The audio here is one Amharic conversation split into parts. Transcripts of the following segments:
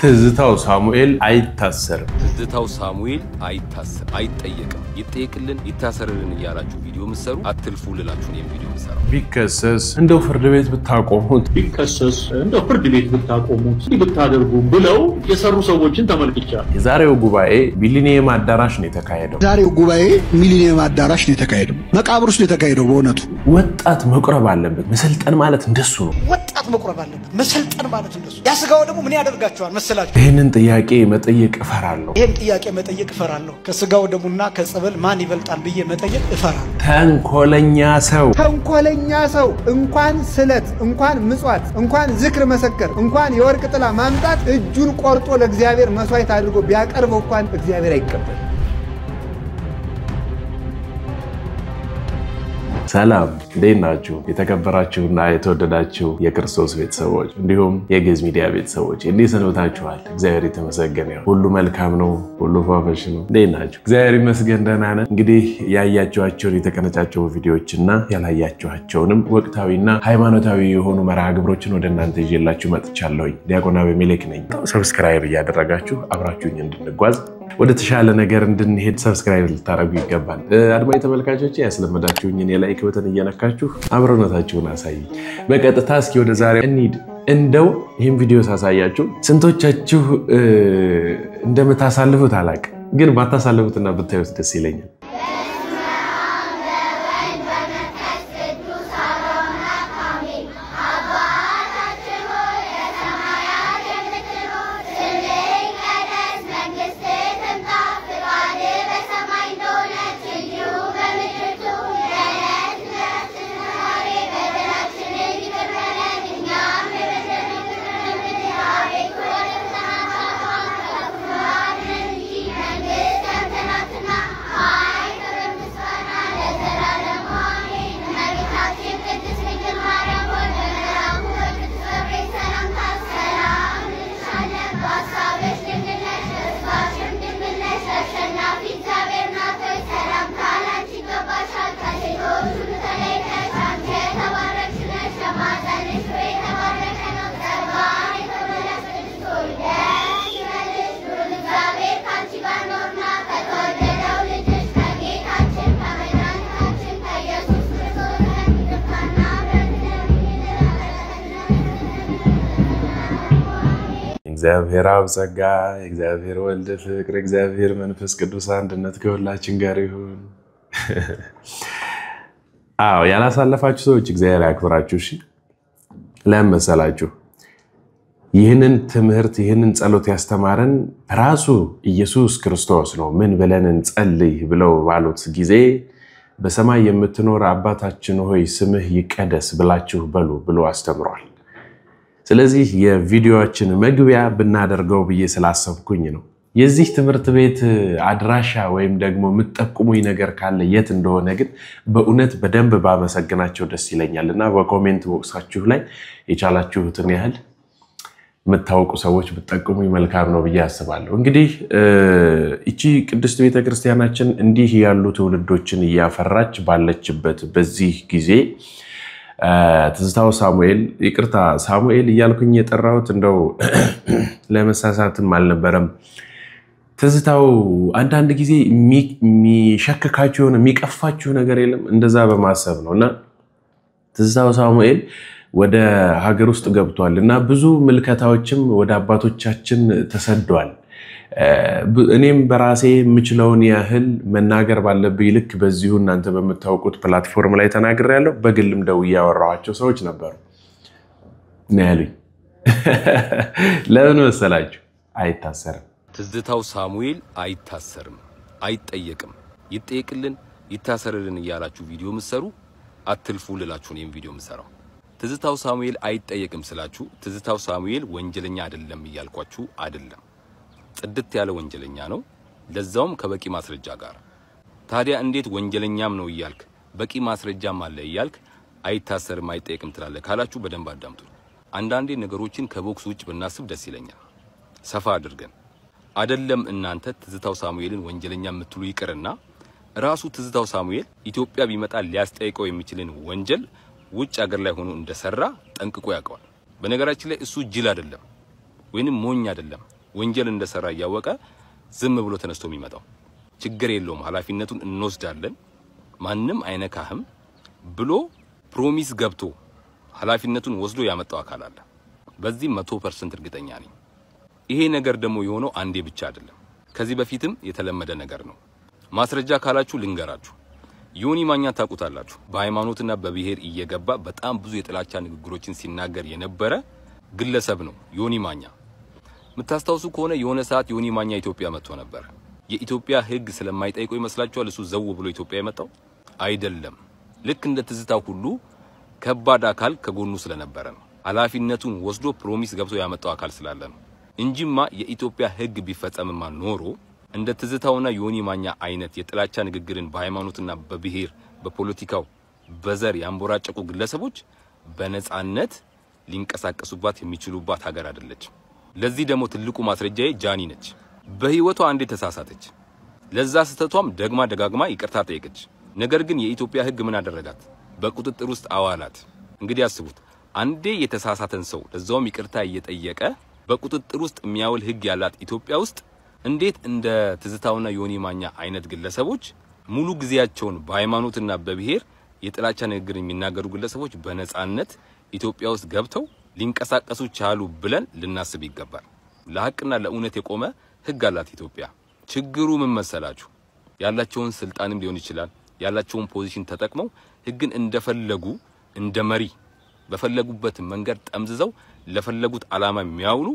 ትዝታው ሳሙኤል አይታሰርም። ትዝታው ሳሙኤል አይጠየቅም። ይጠየቅልን ይታሰርልን እያላችሁ ቪዲዮ መስሩ አትልፉ ልላችሁ ነው ቪዲዮ መስሩ። ቢከሰስ እንደው ፍርድ ቤት ብታቆሙት ብታደርጉ ብለው የሰሩ ሰዎችን ተመልክቻለሁ። የዛሬው ጉባኤ ሚሊኒየም አዳራሽ ነው የተካሄደው። መቃብር ውስጥ የተካሄደው በእውነቱ ወጣት መቁረብ አለበት። መሰልጠን ማለት እንደሱ ነው። ወጣት መቁረብ አለበት። መሰልጠን ማለት እንደሱ ያስጋው ደግሞ ምን ያደርጋቸዋል መሰላችሁ? ይሄንን ጥያቄ መጠየቅ እፈራለሁ። ከስጋው ደሙና ከጸበል ማን ይበልጣል ብዬ መጠየቅ እፈራለሁ። ተንኮለኛ ሰው እንኳን ስለት እንኳን ምጽዋት እንኳን ዝክር መሰከር እንኳን የወርቅ ጥላ ማምጣት እጁን ቆርጦ ለእግዚአብሔር መስዋዕት አድርጎ ቢያቀርበው እንኳን እግዚአብሔር አይቀበል። ሰላም እንዴት ናችሁ? የተከበራችሁና የተወደዳችሁ የክርስቶስ ቤተሰቦች እንዲሁም የግዕዝ ሚዲያ ቤተሰቦች እንዴት ሰንብታችኋል? እግዚአብሔር የተመሰገነ ይሁን። ሁሉ መልካም ነው፣ ሁሉ ፏፈሽ ነው። እንዴት ናችሁ? እግዚአብሔር ይመስገን ደህና ነን። እንግዲህ ያያችኋቸውን የተቀነጫጨው ቪዲዮዎችና ያላያችኋቸውንም ወቅታዊና ሃይማኖታዊ የሆኑ መርሃ ግብሮችን ወደ እናንተ ይዤላችሁ መጥቻለሁ። ዲያቆን አቤሜሌክ ነኝ። ሰብስክራይብ እያደረጋችሁ አብራችሁኝ እንድንጓዝ ወደ ተሻለ ነገር እንድንሄድ ሰብስክራይብ ልታረጉ ይገባል። አድማጭ ተመልካቾች ያስለመዳችሁኝ የላይክ በተን እየነካችሁ አብሮነታችሁን አሳዩ። በቀጥታ እስኪ ወደ ዛሬ እንሂድ። እንደው ይሄን ቪዲዮ ሳሳያችሁ ስንቶቻችሁ እንደምታሳልፉት አላውቅም፣ ግን ባታሳልፉትና ብታዩት ደስ ይለኛል። እግዚአብሔር አብ ጸጋ፣ እግዚአብሔር ወልድ ፍቅር፣ እግዚአብሔር መንፈስ ቅዱስ አንድነት ከሁላችን ጋር ይሁን። ያላሳለፋችሁ ሰዎች እግዚአብሔር ያክብራችሁ። እሺ ለምሳላችሁ ይህንን ትምህርት ይህንን ጸሎት ያስተማረን ራሱ ኢየሱስ ክርስቶስ ነው። ምን ብለን እንጸልይ ብለው ባሉት ጊዜ በሰማይ የምትኖር አባታችን ሆይ ስምህ ይቀደስ ብላችሁ በሉ ብሎ አስተምሯል። ስለዚህ የቪዲዮአችን መግቢያ ብናደርገው ብዬ ስላሰብኩኝ ነው። የዚህ ትምህርት ቤት አድራሻ ወይም ደግሞ የምትጠቁሙኝ ነገር ካለ የት እንደሆነ ግን በእውነት በደንብ ባመሰግናቸው ደስ ይለኛልና በኮሜንት ቦክሳችሁ ላይ የቻላችሁትን ያህል የምታውቁ ሰዎች ብትጠቁሙኝ መልካም ነው ብዬ አስባለሁ። እንግዲህ እቺ ቅድስት ቤተክርስቲያናችን እንዲህ ያሉ ትውልዶችን እያፈራች ባለችበት በዚህ ጊዜ ትዝታው ሳሙኤል እያልኩኝ የጠራሁት እንደው ለመሳሳትም አልነበረም። ትዝታው አንዳንድ ጊዜ የሚሸክካችሁ የሆነ የሚቀፋችሁ ነገር የለም፣ እንደዛ በማሰብ ነውና ትዝታው ሳሙኤል ወደ ሀገር ውስጥ ገብቷል እና ብዙ ምልከታዎችም ወደ አባቶቻችን ተሰዷል። እኔም በራሴ የምችለውን ያህል መናገር ባለብኝ ልክ በዚሁ እናንተ በምታውቁት ፕላትፎርም ላይ ተናግሬያለሁ። በግልም ደውዬ ያወራኋቸው ሰዎች ነበሩ ነው ያሉኝ። ለምን መሰላችሁ? አይታሰርም። ትዝታው ሳሙኤል አይታሰርም፣ አይጠየቅም። ይጠየቅልን ይታሰርልን እያላችሁ ቪዲዮ መስሩ አትልፉ ልላችሁ ነው ቪዲዮ መስራው። ትዝታው ሳሙኤል አይጠየቅም ስላችሁ ትዝታው ሳሙኤል ወንጀለኛ አይደለም እያልኳችሁ አይደለም። ጽድት ያለ ወንጀለኛ ነው፣ ለዛውም ከበቂ ማስረጃ ጋር። ታዲያ እንዴት ወንጀለኛም ነው እያልክ በቂ ማስረጃም አለ እያልክ አይታሰርም አይጠየቅም ትላለህ ካላችሁ በደንብ አዳምጡ። አንዳንዴ ነገሮችን ከቦክስ ውጭ ብናስብ ደስ ይለኛል። ሰፋ አድርገን አይደለም እናንተ ትዝታው ሳሙኤልን ወንጀለኛ የምትሉ ይቅርና ራሱ ትዝታው ሳሙኤል ኢትዮጵያ ቢመጣ ሊያስጠይቀው የሚችልን ወንጀል ውጭ ሀገር ላይ ሆኖ እንደሰራ ጠንቅቆ ያውቀዋል። በነገራችን ላይ እሱ ጅል አይደለም ወይንም ሞኝ አይደለም። ወንጀል እንደሰራ ያወቀ ዝም ብሎ ተነስቶ የሚመጣው ችግር የለውም ኃላፊነቱን እንወስዳለን ማንንም አይነካህም ብሎ ፕሮሚስ ገብቶ ኃላፊነቱን ወስዶ ያመጣው አካል አለ በዚህ 100% እርግጠኛ ነኝ ይሄ ነገር ደግሞ የሆነው አንዴ ብቻ አይደለም ከዚህ በፊትም የተለመደ ነገር ነው ማስረጃ ካላችሁ ልንገራችሁ ዮኒ ማኛ ታቁታላችሁ በሃይማኖትና በብሔር እየገባ በጣም ብዙ የጥላቻ ንግግሮችን ሲናገር የነበረ ግለሰብ ነው ዮኒ ማኛ ምታስታውሱ ከሆነ የሆነ ሰዓት ዮኒ ማኛ ኢትዮጵያ መጥቶ ነበር የኢትዮጵያ ህግ ስለማይጠይቀው ይመስላችኋል እሱ ዘው ብሎ ኢትዮጵያ የመጣው አይደለም ልክ እንደ ትዝታው ሁሉ ከባድ አካል ከጎኑ ስለነበረ ነው ኃላፊነቱን ወስዶ ፕሮሚስ ገብቶ ያመጣው አካል ስላለ ነው እንጂማ የኢትዮጵያ ህግ ቢፈጸምማ ኖሮ እንደ ትዝታውና ዮኒ ማኛ አይነት የጥላቻ ንግግርን በሃይማኖትና በብሔር በፖለቲካው በዘር ያንቦራጨቁ ግለሰቦች በነጻነት ሊንቀሳቀሱባት የሚችሉባት ሀገር አይደለች ለዚህ ደግሞ ትልቁ ማስረጃዬ ጃኒ ነች በህይወቷ አንዴ ተሳሳተች ለዛ ስተቷም ደጋግማ ይቅርታ ጠየቀች ነገር ግን የኢትዮጵያ ህግ ምን አደረጋት በቁጥጥር ውስጥ አዋላት እንግዲህ አስቡት አንዴ የተሳሳተን ሰው ለዛውም ይቅርታ እየጠየቀ በቁጥጥር ውስጥ የሚያውል ህግ ያላት ኢትዮጵያ ውስጥ እንዴት እንደ ትዝታውና ዮኒ ማኛ አይነት ግለሰቦች ሙሉ ጊዜያቸውን በሃይማኖትና በብሔር የጥላቻ ንግግር የሚናገሩ ግለሰቦች በነጻነት ኢትዮጵያ ውስጥ ገብተው ሊንቀሳቀሱ ቻሉ ብለን ልናስብ ይገባል ለሐቅና ለእውነት የቆመ ህግ አላት ኢትዮጵያ ችግሩ ምን መሰላችሁ ያላቸውን ስልጣንም ሊሆን ይችላል ያላቸውን ፖዚሽን ተጠቅመው ህግን እንደፈለጉ እንደመሪ በፈለጉበት መንገድ ጠምዝዘው ለፈለጉት ዓላማ የሚያውሉ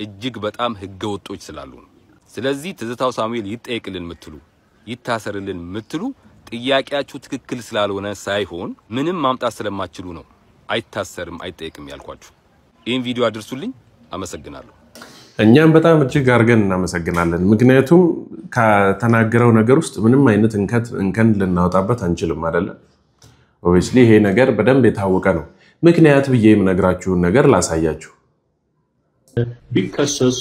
እጅግ በጣም ህገ ወጦች ስላሉ ስለዚህ ትዝታው ሳሙኤል ይጠይቅልን ምትሉ ይታሰርልን ምትሉ ጥያቄያችሁ ትክክል ስላልሆነ ሳይሆን ምንም ማምጣት ስለማትችሉ ነው አይታሰርም አይጠይቅም ያልኳችሁ ይሄን ቪዲዮ አድርሱልኝ አመሰግናለሁ እኛም በጣም እጅግ አርገን እናመሰግናለን ምክንያቱም ከተናገረው ነገር ውስጥ ምንም አይነት እንከን ልናወጣበት አንችልም አይደለ ኦብቪስሊ ይሄ ነገር በደንብ የታወቀ ነው ምክንያት ብዬ የምነግራችሁ ነገር ላሳያችሁ ቢከሰስ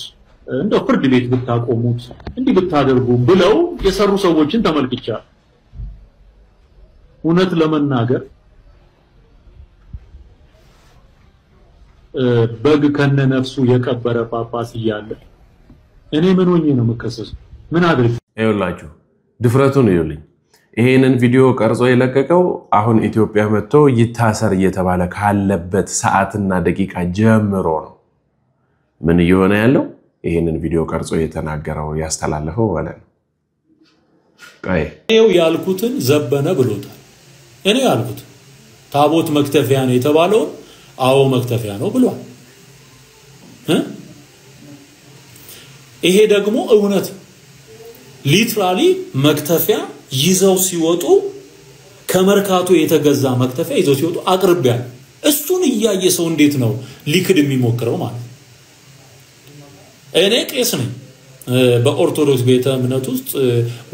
እንደ ፍርድ ቤት ብታቆሙት እንዲህ ብታደርጉ ብለው የሰሩ ሰዎችን ተመልክቻለሁ እውነት ለመናገር በግ ከነነፍሱ የቀበረ ጳጳስ ይያለ እኔ ምን ሆኜ ነው መከሰስ ምን አድርግ ይኸውላችሁ ድፍረቱን ይኸውልኝ ይሄንን ቪዲዮ ቀርጾ የለቀቀው አሁን ኢትዮጵያ መጥቶ ይታሰር እየተባለ ካለበት ሰዓትና ደቂቃ ጀምሮ ነው ምን እየሆነ ያለው ይሄንን ቪዲዮ ቀርጾ የተናገረው ያስተላለፈው ማለት ነው እኔው ያልኩትን ዘበነ ብሎታል እኔ ያልኩት ታቦት መክተፊያ ነው የተባለው አዎ መክተፊያ ነው ብሏል ይሄ ደግሞ እውነት ሊትራሊ መክተፊያ ይዘው ሲወጡ ከመርካቶ የተገዛ መክተፊያ ይዘው ሲወጡ አቅርቢያል እሱን ያያየ ሰው እንዴት ነው ሊክድ የሚሞክረው ማለት እኔ ቄስ ነኝ በኦርቶዶክስ ቤተ እምነት ውስጥ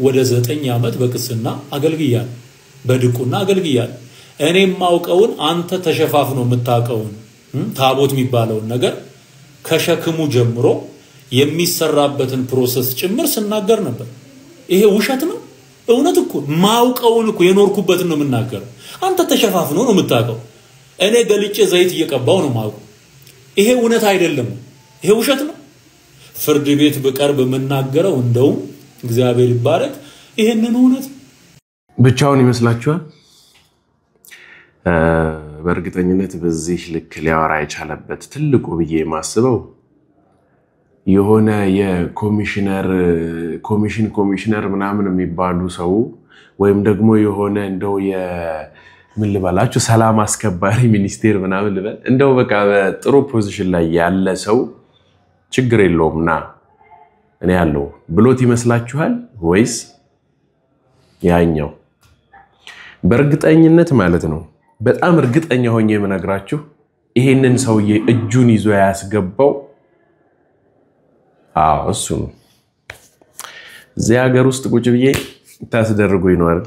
ወደ 9 ዓመት በቅስና አገልግያለሁ በድቁና አገልግያለሁ እኔም ማውቀውን አንተ ተሸፋፍኖ መታቀውን ታቦት የሚባለው ነገር ከሸክሙ ጀምሮ የሚሰራበትን ፕሮሰስ ጭምር ስናገር ነበር ይሄ ውሸት ነው እውነት እኮ ማውቀውን እኮ የኖርኩበትን ነው የምናገረው አንተ ተሸፋፍኖ ነው መታቀው እኔ ገልጬ ዘይት እየቀባው ነው ማውቀው ይሄ እውነት አይደለም ይሄ ውሸት ነው ፍርድ ቤት በቀርብ መናገረው እንደው እግዚአብሔር ይባረክ ይሄንን እውነት ብቻውን ይመስላችኋል በእርግጠኝነት በዚህ ልክ ሊያወራ የቻለበት ትልቁ ብዬ ማስበው የሆነ የኮሚሽነር ምናምን የሚባሉ ሰው ወይም ደግሞ የሆነ እንደው ምን ልባላችሁ ሰላም አስከባሪ ሚኒስቴር ምናምን ልበል እንደው በቃ በጥሩ ፖዚሽን ላይ ያለ ሰው ችግር የለውምና እኔ ያለው ብሎት ይመስላችኋል ወይስ ያኛው በእርግጠኝነት ማለት ነው በጣም እርግጠኛ ሆኜ የምነግራችሁ ይሄንን ሰውዬ እጁን ይዞ ያስገባው እሱ ነው እዚህ ሀገር ውስጥ ቁጭ ብዬ ታስደርጉ ይኖር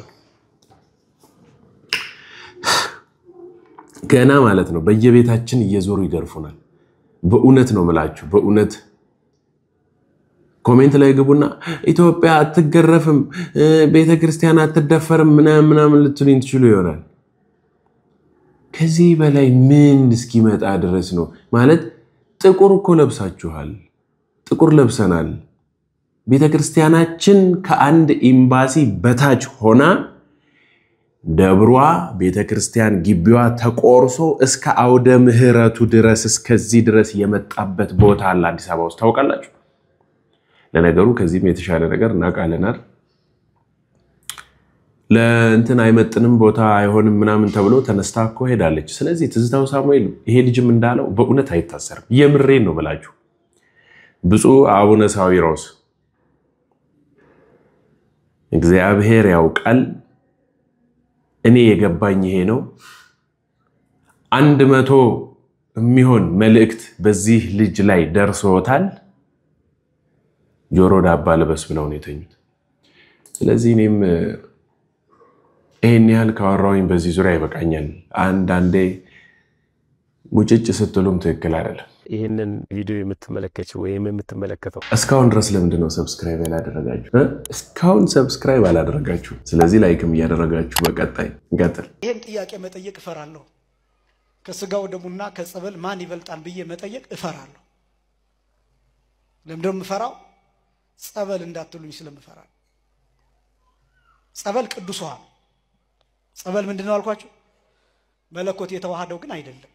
ገና ማለት ነው በየቤታችን እየዞሩ ይገርፉናል በእውነት ነው መላችሁ በእውነት ኮሜንት ላይ ግቡና ኢትዮጵያ አትገረፍም ቤተክርስቲያን አትደፈርም ምናምን ልትሉኝ ትችሉ ይሆናል ከዚህ በላይ ምን እስኪመጣ ድረስ ነው ማለት ጥቁር እኮ ለብሳችኋል ጥቁር ለብሰናል ቤተክርስቲያናችን ከአንድ ኤምባሲ በታች ሆና ደብሯ ቤተክርስቲያን ግቢዋ ተቆርሶ እስከ አውደ ምህረቱ ድረስ እስከዚህ ድረስ የመጣበት ቦታ አለ አዲስ አበባ ውስጥ ታውቃላችሁ ለነገሩ ከዚህም የተሻለ ነገር እናቃለናል ለእንትን አይመጥንም ቦታ አይሆንም ምናምን ተብሎ ተነስታኮ ሄዳለች ስለዚህ ትዝታው ሳሙኤል ይሄ ልጅም እንዳለው በእውነት አይታሰርም የምሬን ነው ብላችሁ ብፁዕ አቡነ ሳዊሮስ እግዚአብሔር ያውቃል እኔ የገባኝ ይሄ ነው 100 የሚሆን መልእክት በዚህ ልጅ ላይ ደርሶታል ጆሮ ዳባ ልበስ ብለው ነው የተኙት ስለዚህ እኔም ይሄን ያህል ካወራውኝ በዚህ ዙሪያ ይበቃኛል አንዳንዴ ሙጭጭ ስትሉም ትክክል አይደለም ይሄንን ቪዲዮ የምትመለከቱ ወይም የምትመለከተው እስካሁን ድረስ ለምንድነው ሰብስክራይብ ያላደረጋችሁ እስካሁን ሰብስክራይብ አላደረጋችሁ ስለዚህ ላይክም ያደረጋችሁ በቀጣይ እንቀጥል ይሄን ጥያቄ መጠየቅ እፈራለሁ ከስጋው ደሙና ከጸበል ማን ይበልጣል ብዬ መጠየቅ እፈራለሁ ለምንድነው ምፈራው ጸበል እንዳትሉኝ ስለምፈራ ጸበል ቅዱስ ውሃ ጸበል ምንድነው አልኳችሁ መለኮት የተዋሃደው ግን አይደለም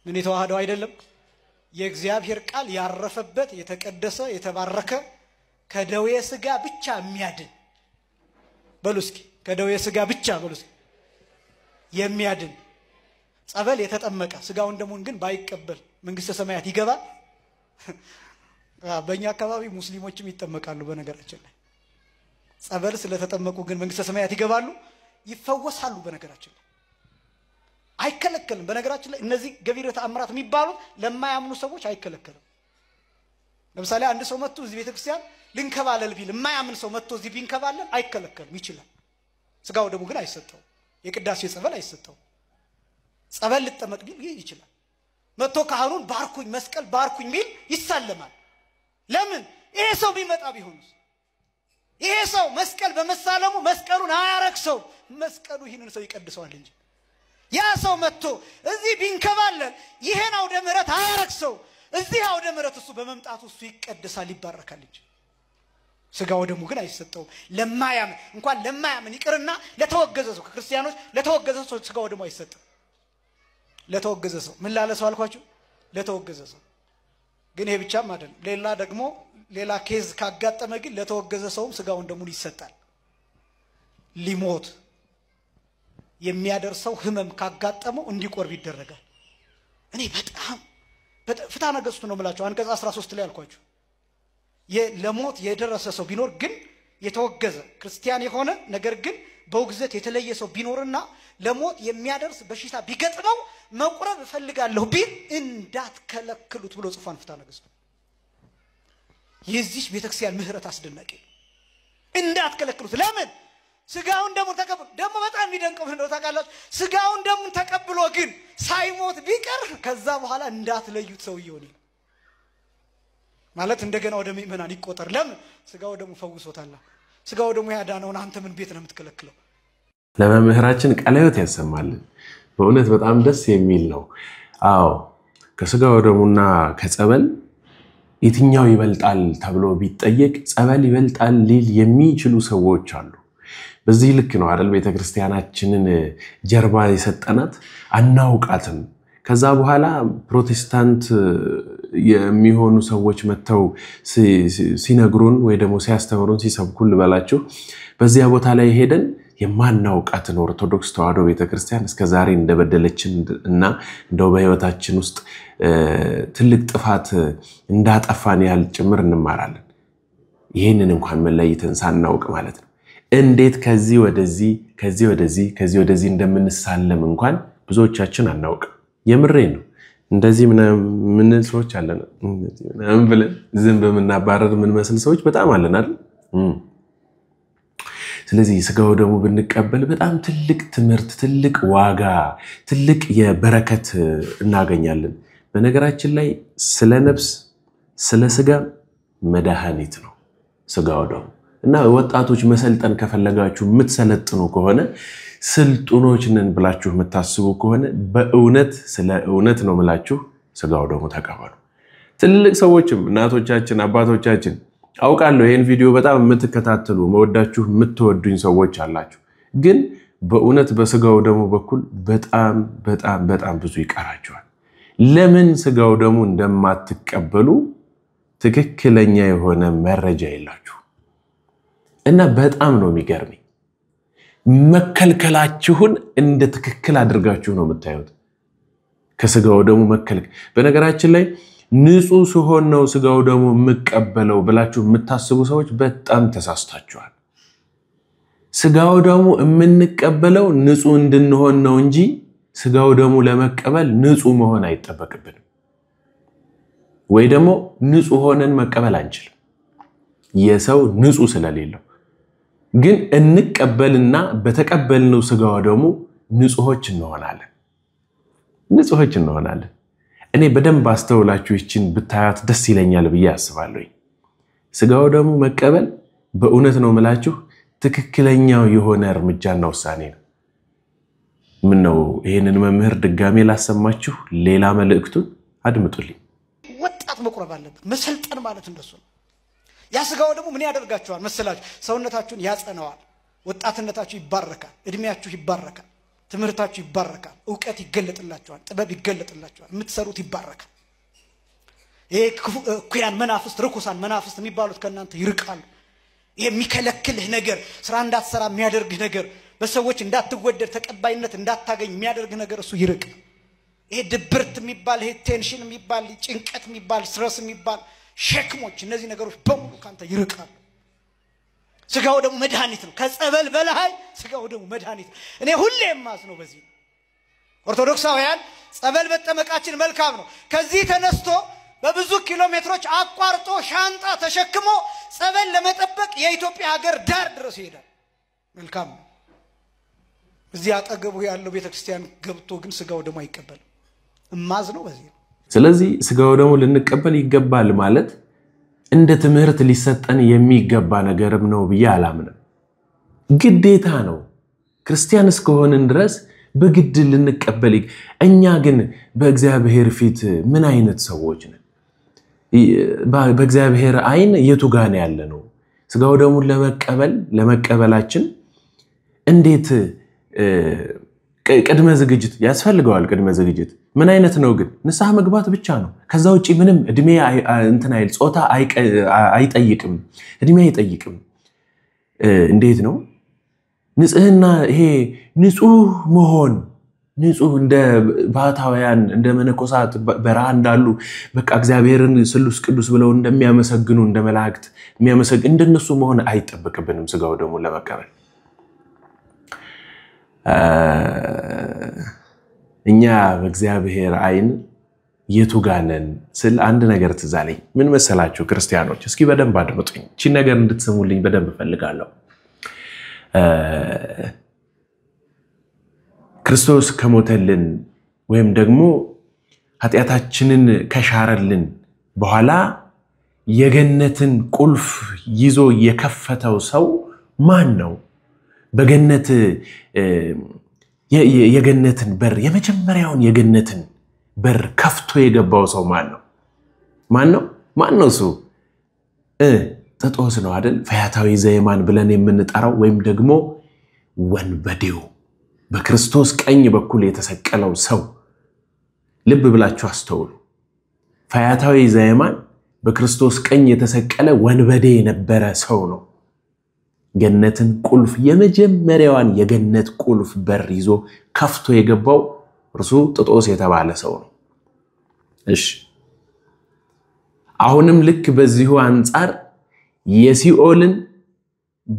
ምን የተዋሃደው አይደለም የእግዚአብሔር ቃል ያረፈበት የተቀደሰ የተባረከ ከደዌ ስጋ ብቻ የሚያድን በሉስኪ ከደዌ ስጋ ብቻ በሉስኪ የሚያድን ጸበል የተጠመቀ ስጋውን ደሙን ግን ባይቀበል መንግስተ ሰማያት ይገባል በእኛ አካባቢ ሙስሊሞችም ይጠመቃሉ በነገራችን ላይ ጸበል ስለተጠመቁ ግን መንግስተ ሰማያት ይገባሉ ይፈወሳሉ በነገራችን ላይ አይከለከልም በነገራችን ላይ እነዚህ ገቢረ ተአምራት የሚባሉት ለማያምኑ ሰዎች አይከለከልም ለምሳሌ አንድ ሰው መጥቶ እዚህ ቤተክርስቲያን ልንከባለል ቢል የማያምን ሰው መጥቶ እዚህ ቢንከባለል አይከለከልም ይችላል ስጋው ደሙ ግን አይሰጠው የቅዳሴ ጸበል አይሰጠው ጸበል ልጠመቅ ቢል ይችላል መጥቶ ካህኑን ባርኩኝ መስቀል ባርኩኝ ቢል ይሳለማል ለምን ይሄ ሰው ቢመጣ ቢሆንስ ይሄ ሰው መስቀል በመሳለሙ መስቀሉን አያረክሰው መስቀሉ ይህንን ሰው ይቀድሰዋል እንጂ ያ ሰው መጥቶ እዚህ ቢንከባለል ይሄን አውደ ምህረት አያረክሰው እዚህ አውደ ምህረት እሱ በመምጣቱ እሱ ይቀድሳል ይባረካል እንጂ ስጋው ደሙ ግን አይሰጠው ለማያምን እንኳን ለማያምን ይቅርና ለተወገዘ ሰው ክርስቲያኖች ለተወገዘ ሰው ስጋው ደሙ አይሰጥም ለተወገዘ ሰው ምን ላለ ሰው አልኳችሁ ለተወገዘ ሰው ግን ይሄ ብቻም አይደለም ሌላ ደግሞ ሌላ ኬዝ ካጋጠመ ግን ለተወገዘ ሰውም ስጋውን ደሙን ይሰጣል ሊሞት የሚያደርሰው ህመም ካጋጠመው እንዲቆርብ ይደረጋል እኔ በጣም ፍትሐ ነገሥቱ ነው የምላችሁ አንቀጽ 13 ላይ አልኳችሁ ለሞት የደረሰ ሰው ቢኖር ግን የተወገዘ ክርስቲያን የሆነ ነገር ግን በውግዘት የተለየ ሰው ቢኖርና ለሞት የሚያደርስ በሽታ ቢገጥመው መቁረብ እፈልጋለሁ ቢል እንዳትከለክሉት ብሎ ጽፏን ፍትሐ ነገሥቱ የዚህ ቤተክርስቲያን ምህረት አስደናቂ እንዳትከለክሉት ለምን ስጋውን ደሙን ተቀብሎ ደሞ በጣም የሚደንቀው ነው ታውቃላችሁ ስጋውን ደሙን ተቀብሎ ግን ሳይሞት ቢቀር ከዛ በኋላ እንዳትለዩት ሰው ይሆን ማለት እንደገና ወደ ምእመናን ይቆጠር ለምን ስጋው ደሙ ፈውሶታል ስጋው ደሙ ያዳነውን አንተ ምን ቤት ነው የምትከለክለው ለመምህራችን ቀለበት ያሰማልን በእውነት በጣም ደስ የሚል ነው አዎ ከስጋው ደሙና ከጸበል የትኛው ይበልጣል ተብሎ ቢጠየቅ ጸበል ይበልጣል ሊል የሚችሉ ሰዎች አሉ በዚህ ልክ ነው አይደል ቤተክርስቲያናችንን ጀርባ የሰጠናት አናውቃትም ከዛ በኋላ ፕሮቴስታንት የሚሆኑ ሰዎች መተው ሲነግሩን ወይ ደግሞ ሲያስተምሩን ሲሰብኩን ልበላችሁ በዚያ ቦታ ላይ ሄደን የማናውቃትን ኦርቶዶክስ ተዋሕዶ ቤተክርስቲያን እስከ ዛሬ እንደበደለችን እና እንደው በህይወታችን ውስጥ ትልቅ ጥፋት እንዳጠፋን ያህል ጭምር እንማራለን ይሄንን እንኳን መለይተን ሳናውቅ ማለት ነው እንዴት ከዚህ ወደዚህ እንደምንሳለም እንኳን ብዙዎቻችን አናውቅ የምሬ ነው እንደዚህ ምን ሰዎች አለን ምናምን ብለን ዝም በመናባረር ምን መስል ሰዎች በጣም አለን አይደል ስለዚህ ስጋው ደሙ ብንቀበል በጣም ትልቅ ትምህርት ትልቅ ዋጋ ትልቅ የበረከት እናገኛለን በነገራችን ላይ ስለ ነፍስ ስለ ስጋ መድኃኒት ነው ስጋው ደሙ እና ወጣቶች መሰልጠን ከፈለጋችሁ የምትሰለጥኑ ከሆነ ስልጡኖች ነን ብላችሁ የምታስቡ ከሆነ በእውነት ስለ እውነት ነው ማለት ስጋው ደሙ ተቀበሉ ትልልቅ ሰዎችም እናቶቻችን አባቶቻችን አውቃለሁ ይሄን ቪዲዮ በጣም የምትከታተሉ መወዳችሁ የምትወዱኝ ሰዎች አላችሁ ግን በእውነት በስጋው ደሙ በኩል በጣም ብዙ ይቀራችኋል ለምን ስጋው ደሙ እንደማትቀበሉ ትክክለኛ የሆነ መረጃ የላችሁ እና በጣም ነው የሚገርመኝ መከልከላችሁን እንደ ትክክል አድርጋችሁ ነው የምታዩት ከስጋው ደሙ መከልከል በነገራችን ላይ ንጹህ ሲሆን ነው ስጋው ደሙ መቀበለው ብላችሁ የምታስቡ ሰዎች በጣም ተሳስታችኋል ስጋው ደሙ የምንቀበለው ንጹህ እንድንሆን ነው እንጂ ስጋው ደሙ ለመቀበል ንጹህ መሆን አይጠበቅብንም ወይ ደግሞ ንጹህ ሆነን መቀበል አንችልም የሰው ንጹህ ስለሌለው ግን እንቀበልና በተቀበልነው ስጋው ደሙ ንጹሆች እንሆናለን እኔ በደንብ አስተውላችሁ ይችን ብታያት ደስ ይለኛል ብዬ አስባለሁ ስጋው ደሙ መቀበል በእውነት ነው መላችሁ ትክክለኛው የሆነ እርምጃና ውሳኔ ነው ምን ነው ይሄንን መምህር ድጋሜ ላሰማችሁ ሌላ መልእክቱን አድምጡልኝ ወጣት መቁረብ አለበት መሰልጠን ማለት እንደሱ ነው ያ ስጋው ደሙ ምን ያደርጋችኋል መሰላችሁ ሰውነታችሁን ያጸናዋል ወጣትነታችሁ ይባረካል እድሜያችሁ ይባረካል ትምህርታችሁ ይባረካል ዕውቀት ይገለጥላችኋል ጥበብ ይገለጥላችኋል የምትሰሩት ይባረካል ይሄ ኩያን መናፍስት ርኩሳን መናፍስት የሚባሉት ከናንተ ይርቃሉ ይሄ የሚከለክልህ ነገር ስራ እንዳትሰራ የሚያደርግህ ነገር በሰዎች እንዳትወደድ ተቀባይነት እንዳታገኝ የሚያደርግህ ነገር እሱ ይርቅ ይሄ ድብርት የሚባል ይሄ ቴንሽን የሚባል ጭንቀት የሚባል ስትረስ የሚባል ሸክሞች እነዚህ ነገሮች በሙሉ ካንተ ይርቃሉ ስጋው ደሙ መድኃኒት ነው ከጸበል በላይ ስጋው ደሙ መድኃኒት እኔ ሁሌም ማስነው በዚህ ኦርቶዶክሳውያን ጸበል በተመቃችን መልካም ነው ከዚህ ተነስቶ በብዙ ኪሎሜትሮች አቋርጦ ሻንጣ ተሸክሞ ጸበል ለመጠበቅ የኢትዮጵያ ሀገር ዳር ድረስ ይሄዳል መልካም ነው እዚህ አጠገቡ ያለው ቤተክርስቲያን ገብቶ ግን ስጋው ደሙ አይቀበልም እማዝነው በዚህ ስለዚህ ስጋው ደሙ ልንቀበል ይገባል ማለት እንደ ትምህርት ሊሰጠን የሚገባ ነገርም ነው ብዬ አላምንም ግዴታ ነው ክርስቲያን እስከሆነን ድረስ በግድ ልንቀበል እኛ ግን በእግዚአብሔር ፊት ምን አይነት ሰዎች ነን በእግዚአብሔር አይን የቱ ጋር ነው ያለነው ስጋው ደሙን ለመቀበላችን እንዴት ቅድመ ዝግጅት ያስፈልገዋል ቅድመ ዝግጅት ምን አይነት ነው ግን ንስሐ መግባት ብቻ ነው ከዛ ውጪ ምንም እድሜ እንትን አይል ጾታ አይጠይቅም እድሜ አይጠይቅም እንዴት ነው ንጽህና ይሄ ንጹህ መሆን ንጹህ እንደ ባታውያን እንደ መነኮሳት በረሃ እንዳሉ በቃ እግዚአብሔርን ስሉስ ቅዱስ ብለው እንደሚያመሰግኑ እንደ መላእክት የሚያመሰግኑ እንደነሱ መሆን አይጠበቅብንም ስጋው ደሙ ለመቀበል እኛ በእግዚአብሔር አይን የቱ ጋር ነን ስል አንድ ነገር ትዛለኝ ምን መሰላችሁ ክርስቲያኖች እስኪ በደንብ አድምጡኝ እቺ ነገር እንድትሰሙልኝ በደንብ ፈልጋለሁ ክርስቶስ ከሞተልን ወይም ደግሞ ኃጢያታችንን ከሻረልን በኋላ የገነትን ቁልፍ ይዞ የከፈተው ሰው ማን ነው በገነት የገነትን በር የመጀመሪያውን የገነትን በር ከፍቶ የገባው ሰው ማን ነው እሱ ጥጦስ ነው አይደል ፈያታዊ ዘየማን ብለን የምንጠራው ወይም ደግሞ ወንበዴው በክርስቶስ ቀኝ በኩል የተሰቀለው ሰው ልብ ብላችሁ አስተውሉ ፈያታዊ ዘየማን በክርስቶስ ቀኝ የተሰቀለ ወንበዴ የነበረ ሰው ነው ገነትን ቁልፍ የመጀመሪያዋን የገነት ቁልፍ በር ይዞ ከፍቶ የገባው እርሱ ጥጦስ የተባለ ሰው ነው እሺ አሁንም ልክ በዚሁ አንፃር የሲኦልን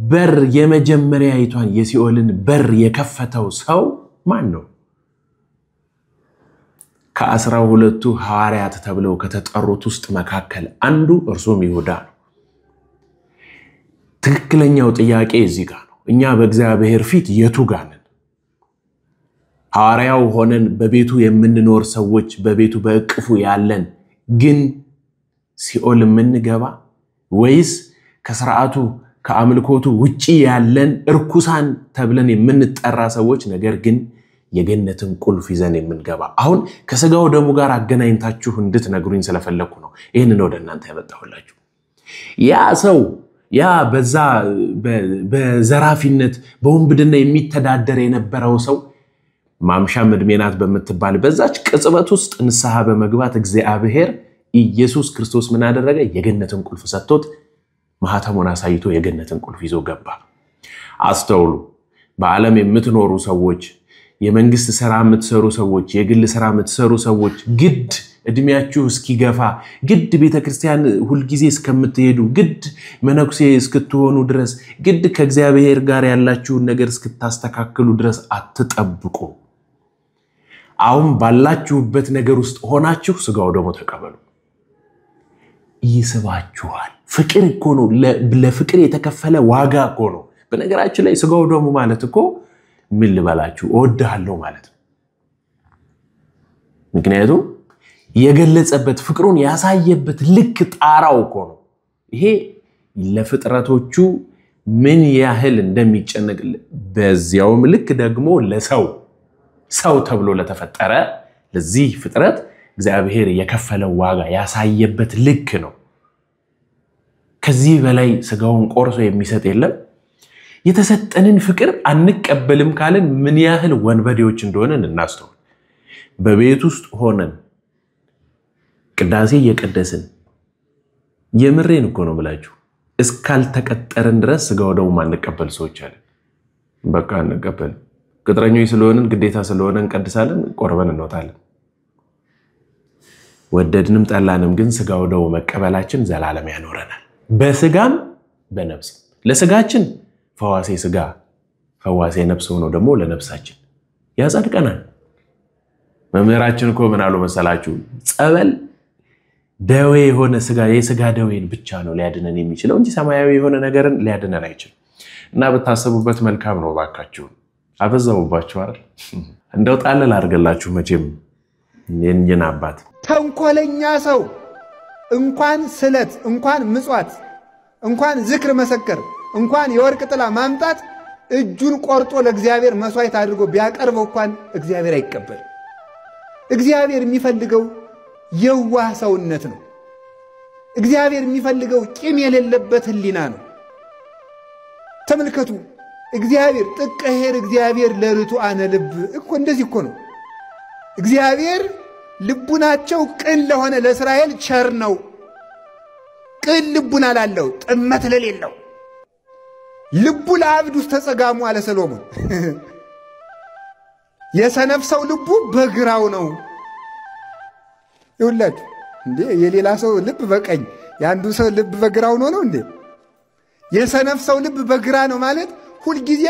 በር የመጀመሪያይቷን የሲኦልን በር የከፈተው ሰው ማን ነው ከ12 ሐዋርያት ተብለው ከተጠሩት ውስጥ መካከል አንዱ እርሱም ይሁዳ ነው ትክክለኛው ጥያቄ እዚህ ጋር ነው እኛ በእግዚአብሔር ፊት የቱ ጋር ነን ሐዋርያው ሆነን በቤቱ የምንኖር ሰዎች በቤቱ በእቅፉ ያለን ግን ሲኦል የምንገባ ወይስ ከሥርዓቱ ከአምልኮቱ ውጪ ያለን እርኩሳን ተብለን የምንጠራ ሰዎች ነገር ግን የገነትን ቁልፍ ይዘን የምንገባ አሁን ከስጋው ደሙ ጋር አገናኝታችሁ እንድትነግሩኝ ስለፈለኩ ነው ይሄንን ወደ እናንተ ያመጣሁላችሁ ያ ሰው ያ በዛ በዘራፊነት በወንብድና የሚተዳደር የነበረው ሰው ማምሻ መድሜናት በመትባል በዛች ቅጽበት ውስጥ ንስሐ በመግባት እግዚአብሔር ኢየሱስ ክርስቶስ ምን አደረገ የገነትን ቁልፍ ሰጥቶት ማህተሙን አሳይቶ የገነትን ቁልፍ ይዞ ገባ አስተውሉ በዓለም የምትኖሩ ሰዎች የመንግስት ሥራ የምትሰሩ ሰዎች የግል ሥራ የምትሰሩ ሰዎች ግድ እድሜያችሁ እስኪገፋ ግድ ቤተክርስቲያን ሁሉ ጊዜ እስከምትሄዱ ግድ መነኩሴ እስክትሆኑ ድረስ ግድ ከእግዚአብሔር ጋር ያላችሁ ነገር እስክታስተካክሉ ድረስ አትጠብቁ አሁን ባላችሁበት ነገር ውስጥ ሆናችሁ ስጋው ደሙ ተቀበሉ ይስባችኋል ፍቅር እኮ ነው ለፍቅር የተከፈለ ዋጋ እኮ ነው በነገራችን ላይ ስጋው ደሙ ማለት እኮ ምን ልበላችሁ እወድሃለሁ ማለት ምክንያቱም የገለጸበት ፍቅሩን ያሳየበት ልክ ጣራው እኮ ነው ይሄ ለፍጥረቶቹ ምን ያህል እንደሚጨነቅ በዚያውም ልክ ደግሞ ለሰው ሰው ተብሎ ለተፈጠረ ለዚህ ፍጥረት እግዚአብሔር የከፈለው ዋጋ ያሳየበት ልክ ነው ከዚህ በላይ ስጋውን ቆርሶ የሚሰጥ የለም የተሰጠንን ፍቅር አንቀበልም ካለን ምን ያህል ወንበዴዎች እንደሆነን እናስተው በቤት ውስጥ ሆነን ቅዳሴ እየቀደስን የምሬን እኮ ነው ብላችሁ እስካልተቀጠረን ድረስ ስጋው ደሙ ማንቀበል ሰዎች አለ በቃ አንቀበል ቅጥረኞች ስለሆነን ግዴታ ስለሆነን ቀድሳለን ቆርበን እንወጣለን ወደድንም ጠላንም ግን ስጋው ደሙ መቀበላችን ዘላለም ያኖረናል በስጋም በነፍስ ለስጋችን ፈዋሴ ስጋ ፈዋሴ ነፍስ ሆኖ ደግሞ ለነፍሳችን ያጸድቀናል መምህራችን እኮ ምን አሉ መሰላችሁ ጸበል ደዌ የሆነ ስጋ የስጋ ደዌን ብቻ ነው ሊያድነን የሚችለው እንጂ ሰማያዊ የሆነ ነገርን ሊያድነን አይችልም እና በታሰቡበት መልካም ነው ባካችሁ አበዛውባችሁ አይደል እንደው ጣለል አድርገላችሁ መቼም የእኛን አባት ተንኮለኛ ሰው እንኳን ስለት እንኳን ምጽዋት እንኳን ዝክር መሰከር እንኳን የወርቅ ጥላ ማምጣት እጁን ቆርጦ ለእግዚአብሔር መስዋዕት አድርጎ ቢያቀርበው እንኳን እግዚአብሔር አይቀበል እግዚአብሔር የሚፈልገው የዋህ ሰውነት ነው እግዚአብሔር የሚፈልገው ቂም የሌለበት ህሊና ነው ተመልከቱ እግዚአብሔር ጥቅሄር እግዚአብሔር ለርቱዓነ ልብ እኮ እንደዚህ እኮ ነው እግዚአብሔር ልቡናቸው ቅን ለሆነ ለእስራኤል ቸር ነው ቅን ልቡና ላለው ጥመት ለሌለው ልቡ ለአብድ ውስጥ ተጸጋሙ አለ ሰሎሞን የሰነፍ ሰው ልቡ በግራው ነው ይውላችሁ እንዴ የሌላ ሰው ልብ በቀኝ ያንዱ ሰው ልብ በግራው ነው እንዴ የሰነፍ ሰው ልብ በግራ ነው ማለት ሁሉ ጊዜ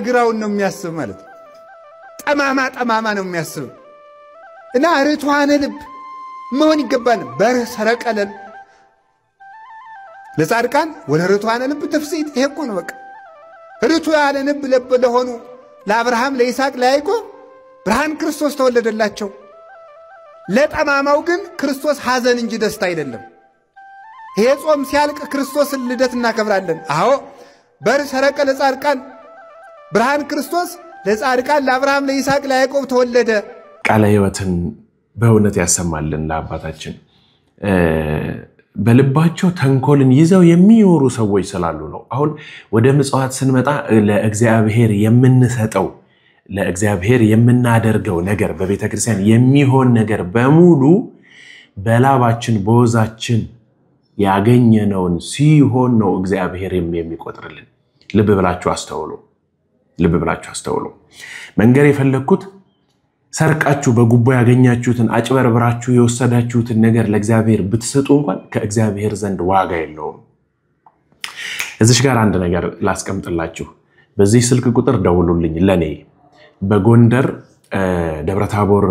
ግራውን ነው የሚያስብ ማለት ጠማማ ነው የሚያስብ እና ርቱዓነ ልብ መሆን ይገባል በሰረቀለን ለጻድቃን ወለ ርቱዓነ ልብ ተፍሲት ይሄ እኮ ነው በቃ ርቱዓነ ልብ ለሆኑ ለአብርሃም ለይስሐቅ ለያዕቆብ ብርሃን ክርስቶስ ተወለደላቸው ለጠማማው ግን ክርስቶስ ሐዘን እንጂ ደስታ አይደለም ይሄ ጾም ሲያልቅ ክርስቶስን ልደት እናከብራለን አዎ በሰረቀ ለጻድቃን ብርሃን ክርስቶስ ለጻድቃን ለአብርሃም ለይስሐቅ ለያዕቆብ ተወለደ ቃለ ሕይወትን በእውነት ያሰማልን ለአባታችን በልባቸው ተንኮልን ይዘው የሚኖሩ ሰዎች ስላሉ ነው አሁን ወደ ምጽዋት ስንመጣ ለእግዚአብሔር የምንሰጠው ለእግዚአብሔር የምናደርገው ነገር በቤተክርስቲያን የሚሆን ነገር በሙሉ በላባችን በወዛችን ያገኘነውን ሲሆን ነው እግዚአብሔር የሚቆጥርልን ልብ ብላችሁ አስተውሉ መንገር የፈለኩት ሰርቃችሁ በጉቦ ያገኛችሁትን አጭበርብራችሁ የወሰዳችሁትን ነገር ለእግዚአብሔር ብትሰጡ እንኳን ከእግዚአብሔር ዘንድ ዋጋ የለውም እዚህ ጋር አንድ ነገር ላስቀምጥላችሁ በዚህ ስልክ ቁጥር ደውሉልኝ ለኔ በጎንደር ደብረታቦር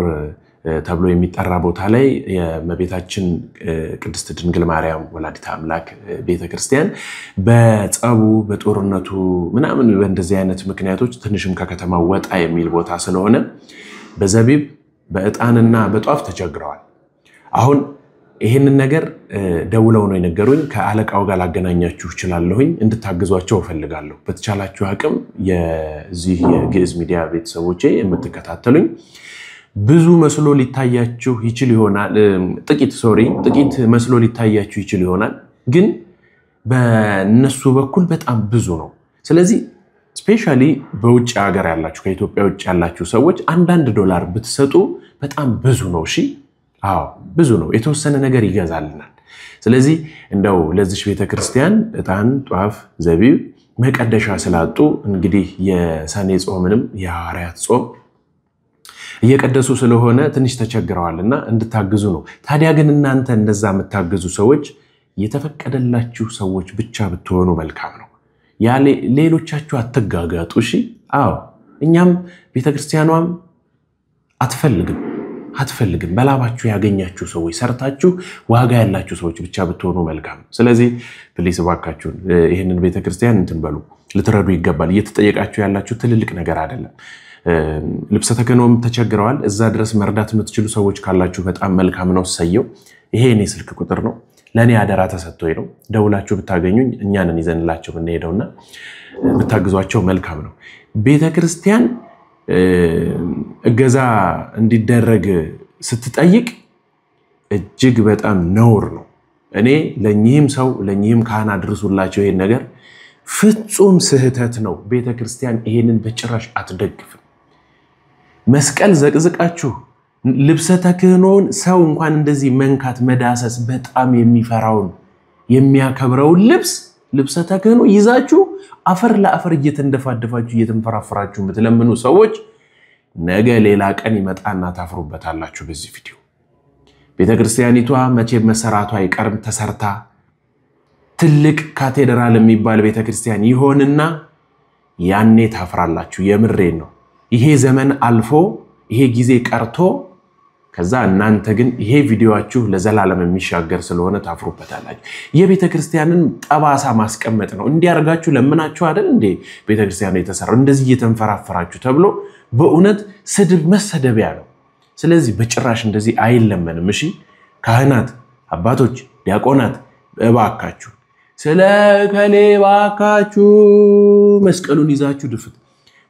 ተብሎ የሚጠራ ቦታ ላይ የመቤታችን ቅድስት ድንግል ማርያም ወላዲተ አምላክ ቤተክርስቲያን በጸቡ በጦርነቱ ምናምን በእንደዚህ አይነት ምክንያቶች ትንሽም ከከተማው ወጣ የሚል ቦታ ስለሆነ በዘቢብ በእጣንና በጧፍ ተቸግረዋል አሁን ይሄንን ነገር ደውለው ነው የነገሩኝ። ከአለቃው ጋር ላገናኛችሁ እችላለሁኝ እንድታግዟቸው ፈልጋለሁ። በተቻላችሁ አቅም የዚህ የግዕዝ ሚዲያ ቤተሰቦቼ የምትከታተሉኝ ብዙ መስሎ ሊታያችሁ ይችል ይሆናል ጥቂት መስሎ ሊታያችሁ ይችል ይሆናል ግን በእነሱ በኩል በጣም ብዙ ነው። ስለዚህ ስፔሻሊ በውጭ ሀገር ያላችሁ ከኢትዮጵያ ውጭ ያላችሁ ሰዎች $1 ብትሰጡ በጣም ብዙ ነው። እሺ አዎ ብዙ ነው። የተወሰነ ነገር ይገዛልናል። ስለዚህ እንደው ለዚህ ቤተክርስቲያን ዕጣን ጧፍ ዘቢብ መቀደሻ ስላጡ እንግዲህ የሰኔ ጾምንም የሐዋርያት ጾም እየቀደሱ ስለሆነ ትንሽ ተቸግረዋልና እንድታግዙ ነው። ታዲያ ግን እናንተ እንደዛ የምታግዙ ሰዎች የተፈቀደላችሁ ሰዎች ብቻ ብትሆኑ መልካም ነው። ያለ ሌሎቻችሁ አትጋጋጡ። እሺ አዎ እኛም ቤተክርስቲያኗም አትፈልግም በላባችሁ ያገኛችሁ ሰዎች ሰርታችሁ ዋጋ ያላችሁ ሰዎች ብቻ ብትሆኑ መልካም ነው። ስለዚህ ፕሊስ ባካችሁ ይሄንን ቤተክርስቲያን እንትን በሉ ልትረዱ ይገባል። እየተጠየቃችሁ ያላችሁ ትልልቅ ነገር አይደለም። ልብሰ ተክህኖም ተቸግረዋል። እዛ ድረስ መርዳት የምትችሉ ሰዎች ካላችሁ በጣም መልካም ነው። ሰየው ይሄ የኔ ስልክ ቁጥር ነው። ለኔ አደራ ተሰጥቶኝ ነው። ደውላችሁ ብታገኙኝ እኛንን ይዘንላችሁ እንሄደውና ብታግዟቸው መልካም ነው። ቤተክርስቲያን እገዛ እንዲደረግ ስትጠይቅ እጅግ በጣም ነውር ነው። እኔ ለኚህም ካህን አድርሱላቸው ይሄን ነገር ፍጹም ስህተት ነው። ቤተክርስቲያን ይሄንን በጭራሽ አትደግፍም። መስቀል ዘቅዝቃችሁ ልብሰ ተክህኖን ሰው እንኳን እንደዚህ መንካት መዳሰስ በጣም የሚፈራውን የሚያከብረውን ልብሰ ተክህኖ ይዛችሁ አፈር ለአፈር እየተንደፋደፋችሁ እየተንፈራፈራችሁ የምትለምኑ ሰዎች ነገ ሌላ ቀን ይመጣና ታፍሩበታላችሁ። በዚህ ቪዲዮ ቤተክርስቲያኒቷ መቼ መሰራቷ አይቀርም ተሰርታ ትልቅ ካቴድራል የሚባል ቤተክርስቲያን ይሆንና ያኔ ታፍራላችሁ። የምሬን ነው። ይሄ ዘመን አልፎ ይሄ ጊዜ ቀርቶ ከዛ እናንተ ግን ይሄ ቪዲዮአችሁ ለዘላለም የሚሻገር ስለሆነ ታፍሩበታላችሁ። የቤተክርስቲያንን ጠባሳ ማስቀመጥ ነው። እንዲያርጋችሁ ለምናችሁ አይደል እንዴ ቤተክርስቲያኑ የተሰራው እንደዚህ እየተንፈራፈራችሁ ተብሎ በእውነት ስድብ መሰደቢያ ነው። ስለዚህ በጭራሽ እንደዚህ አይለመንም። እሺ ካህናት፣ አባቶች፣ ዲያቆናት እባካችሁ ስለከሌ ባካችሁ መስቀሉን ይዛችሁ ድፍት።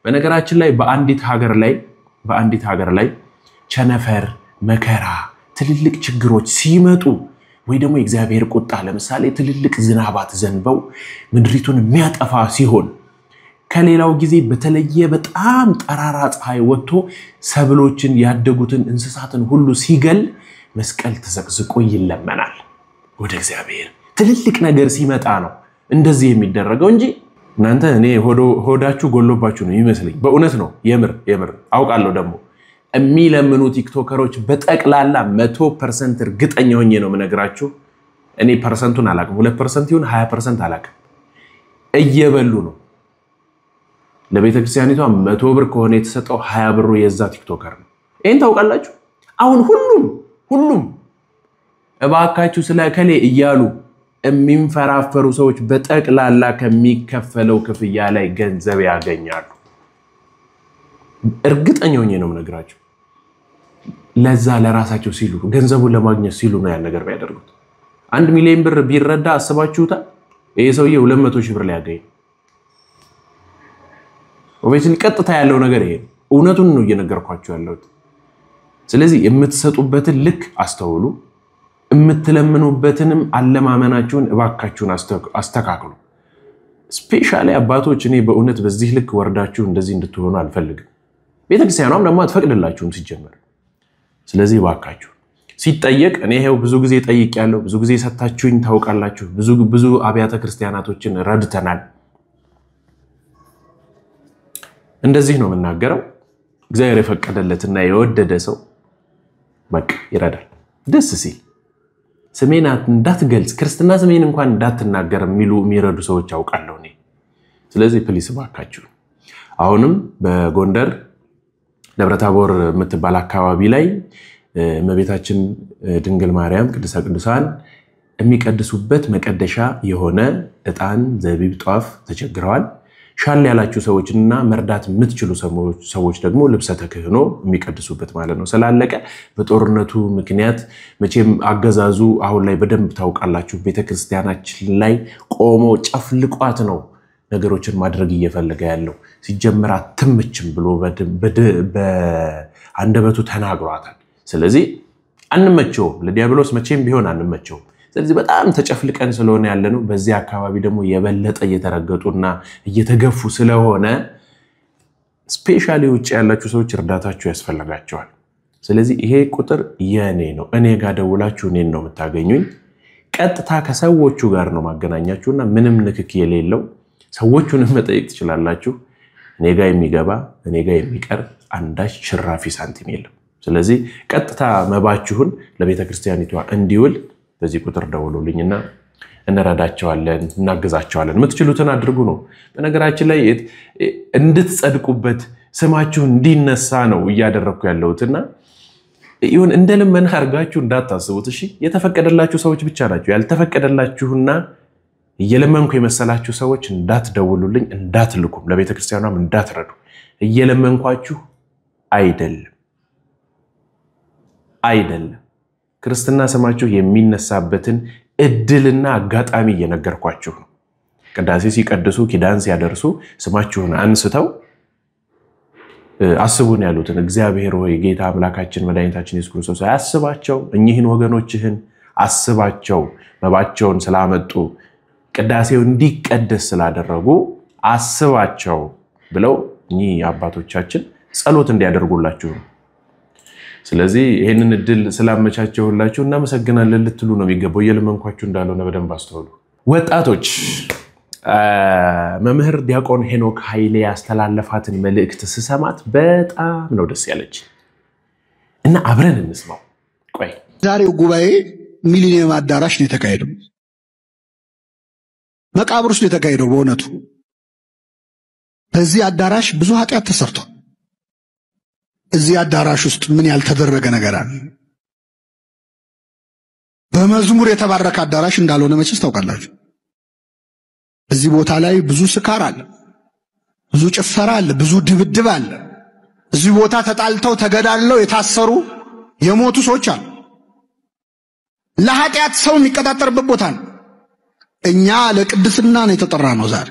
በነገራችን ላይ በአንዲት ሀገር ላይ ቸነፈር መከራ ትልልቅ ችግሮች ሲመጡ ወይ ደግሞ የእግዚአብሔር ቁጣ ለምሳሌ ትልልቅ ዝናባት ዘንበው ምድሪቱን የሚያጠፋ ሲሆን ከሌላው ጊዜ በተለየ በጣም ጠራራ ፀሐይ ወጥቶ ሰብሎችን ያደጉትን እንስሳትን ሁሉ ሲገል መስቀል ተዘቅዝቆ ይለመናል ወደ እግዚአብሔር። ትልልቅ ነገር ሲመጣ ነው እንደዚህ የሚደረገው እንጂ እናንተ እኔ ሆዳችሁ ጎሎባችሁ ነው ይመስለኝ። በእውነት ነው የምር አውቃለሁ። ደግሞ የሚለምኑ ቲክቶከሮች በጠቅላላ 100% እርግጠኛ ሆኜ ነው የምነግራችሁ። እኔ ፐርሰንቱን አላቅም 2% ይሁን 20% አላቅም። እየበሉ ነው። ለቤተክርስቲያኒቷ 100 ብር ከሆነ የተሰጠው 20 ብሩ የዛ ቲክቶከር ነው። ይሄን ታውቃላችሁ። አሁን ሁሉም እባካችሁ ስለከሌ እያሉ የሚንፈራፈሩ ሰዎች በጠቅላላ ከሚከፈለው ክፍያ ላይ ገንዘብ ያገኛሉ። እርግጠኛ ሆኜ ነው የምነግራችሁ። ለዛ ለራሳቸው ሲሉ ገንዘቡን ለማግኘት ሲሉ ነው ያን ነገር ያደርጉት። 1 ሚሊዮን ብር ቢረዳ አስባችሁታል? ይሄ ሰውዬ 200 ሺህ ብር ላይ ያገኝ። ወይስ ቀጥታ ያለው ነገር ይሄ እውነቱን ነው እየነገርኳችሁ ያለሁት። ስለዚህ የምትሰጡበትን ልክ አስተውሉ። የምትለምኑበትንም አለማመናችሁን እባካችሁን አስተካክሉ። ስፔሻሊ አባቶች እኔ በእውነት በዚህ ልክ ወርዳችሁ እንደዚህ እንድትሆኑ አልፈልግም። ቤተክርስቲያኗም ደግሞ አትፈቅድላችሁም ሲጀመር። ስለዚህ እባካችሁ ሲጠየቅ እኔ ይሄው ብዙ ጊዜ ጠይቄያለሁ። ብዙ ጊዜ ሰጣችሁኝ ታውቃላችሁ። ብዙ አብያተ ክርስቲያናቶችን ረድተናል። እንደዚህ ነው የምናገረው። እግዚአብሔር የፈቀደለትና የወደደ ሰው በቃ ይረዳል። ደስ ሲል ስሜን እንዳትገልጽ ክርስትና ስሜን እንኳን እንዳትናገር የሚረዱ ሰዎች አውቃለሁ እኔ። ስለዚህ ፕሊስ ባካችሁ አሁንም በጎንደር ደብረታቦር የምትባል አካባቢ ላይ እመቤታችን ድንግል ማርያም ቅድስተ ቅዱሳን የሚቀድሱበት መቀደሻ የሆነ ዕጣን ዘቢብ ጧፍ ተቸግረዋል። ሻል ያላችሁ ሰዎችና መርዳት የምትችሉ ሰዎች ደግሞ ልብሰ ተክህኖ የሚቀድሱበት ማለት ነው ስላለቀ በጦርነቱ ምክንያት መቼም አገዛዙ አሁን ላይ በደንብ ታውቃላችሁ ቤተክርስቲያናችን ላይ ቆሞ ጨፍልቋት ነው ነገሮችን ማድረግ እየፈለገ ያለው ሲጀመር አትምችም ብሎ በአንደበቱ ተናግሯታል ስለዚህ አንመቸው ለዲያብሎስ መቼም ቢሆን አንመቸው ስለዚህ በጣም ተጨፍልቀን ስለሆነ ያለነው በዚህ አካባቢ ደግሞ የበለጠ እየተረገጡና እየተገፉ ስለሆነ ስፔሻሊ ውጪ ያላችሁ ሰዎች እርዳታችሁ ያስፈልጋቸዋል ስለዚህ ይሄ ቁጥር የኔ ነው እኔ ጋር ደውላችሁ እኔን ነው የምታገኙኝ ቀጥታ ከሰዎቹ ጋር ነው ማገናኛችሁና ምንም ንክክ የሌለው ሰዎቹንም መጠየቅ ትችላላችሁ እኔ ጋር የሚገባ እኔ ጋር የሚቀር አንዳች ሽራፊ ሳንቲም የለም ስለዚህ ቀጥታ መባችሁን ለቤተክርስቲያኒቷ እንዲውል በዚህ ቁጥር ደውሉልኝና እንረዳቸዋለን እናግዛቸዋለን የምትችሉትን አድርጉ ነው በነገራችን ላይ እንድትጸድቁበት ስማችሁ እንዲነሳ ነው እያደረኩ ያለውትና ይሁን እንደለምን አርጋችሁ እንዳታስቡት እሺ የተፈቀደላችሁ ሰዎች ብቻ ናችሁ ያልተፈቀደላችሁና እየለመንኩ የመሰላችሁ ሰዎች እንዳትደውሉልኝ እንዳትልኩም ለቤተክርስቲያኗም እንዳትረዱ እየለመንኳችሁ አይደለም ክርስትና ስማችሁ የሚነሳበትን እድልና አጋጣሚ እየነገርኳችሁ ነው ቅዳሴ ሲቀድሱ ኪዳን ሲያደርሱ ስማችሁን አንስተው አስቡን ያሉትን እግዚአብሔር ሆይ ጌታ አምላካችን መድኃኒታችን ኢየሱስ ክርስቶስ አያስባቸው እኚህን ወገኖችህን አስባቸው መባቸውን ስላመጡ ቅዳሴው እንዲቀደስ ስላደረጉ አስባቸው ብለው እኚህ አባቶቻችን ጸሎት እንዲያደርጉላችሁ ስለዚህ ይሄንን እድል ስላመቻቸውላችሁ እናመሰግናለን ልትሉ ነው የሚገባው የለመንኳችሁ እንዳልሆነ በደንብ አስተውሉ ወጣቶች መምህር ዲያቆን ሄኖክ ኃይሌ ያስተላለፋትን መልእክት ስሰማት በጣም ነው ደስ ያለች እና አብረን እንስማው ቆይ ዛሬው ጉባኤ ሚሊኒየም አዳራሽ ነው የተካሄደው መቃብር ውስጥ የተካሄደው በእውነቱ በዚህ አዳራሽ ብዙ ኃጢያት ተሰርቷል እዚህ አዳራሽ ውስጥ ምን ያልተደረገ ነገር አለ በመዝሙር የተባረከ አዳራሽ እንዳልሆነ መቼስ ታውቃላችሁ እዚህ ቦታ ላይ ብዙ ስካር አለ ብዙ ጭፈራ አለ ብዙ ድብድብ አለ እዚህ ቦታ ተጣልተው ተገዳለው የታሰሩ የሞቱ ሰዎች አሉ ለኃጢያት ሰው የሚቀጣጠርበት ቦታ ነው እኛ ለቅድስና ነው የተጠራነው ዛሬ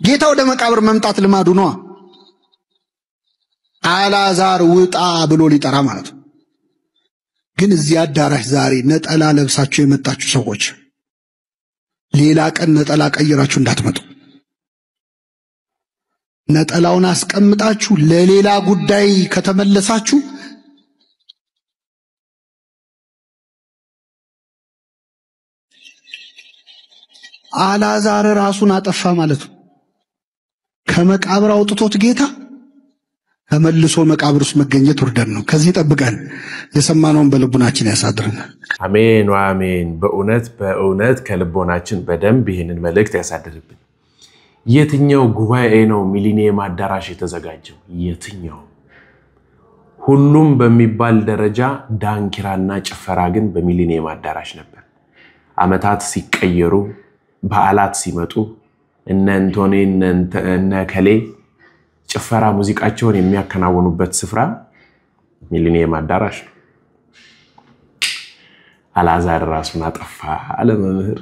ጌታ ወደ መቃብር መምጣት ልማዱ ነው አላዛር ውጣ ብሎ ሊጠራ ማለት ነው ግን እዚህ አዳራሽ ዛሬ ነጠላ ለብሳችሁ የመጣችሁ ሰዎች ሌላ ቀን ነጠላ ቀይራችሁ እንዳትመጡ ነጠላውን አስቀምጣችሁ ለሌላ ጉዳይ ከተመለሳችሁ አላዛር ራሱን አጠፋ ማለት ነው ከመቃብር አውጥቶት ጌታ ተመልሶ መቃብር ውስጥ መገኘት ወርደን ነው ከዚህ ጠብቀን የሰማነውን በልቦናችን ያሳድረን አሜን ወአሜን በእውነት ከልቦናችን በደንብ ይሄንን መልእክት ያሳድርብን የትኛው ጉባኤ ነው ሚሊኒየም አዳራሽ የተዘጋጀው የትኛው ሁሉም በሚባል ደረጃ ዳንኪራና ጭፈራ ግን በሚሊኒየም አዳራሽ ነበር አመታት ሲቀየሩ በዓላት ሲመጡ እነ አንቶኒ እነ ከሌ ጭፈራ ሙዚቃቸውን የሚያከናውኑበት ስፍራ ሚሊኒየም አዳራሽ አላዛር ራሱን አጠፋ አለ መምህር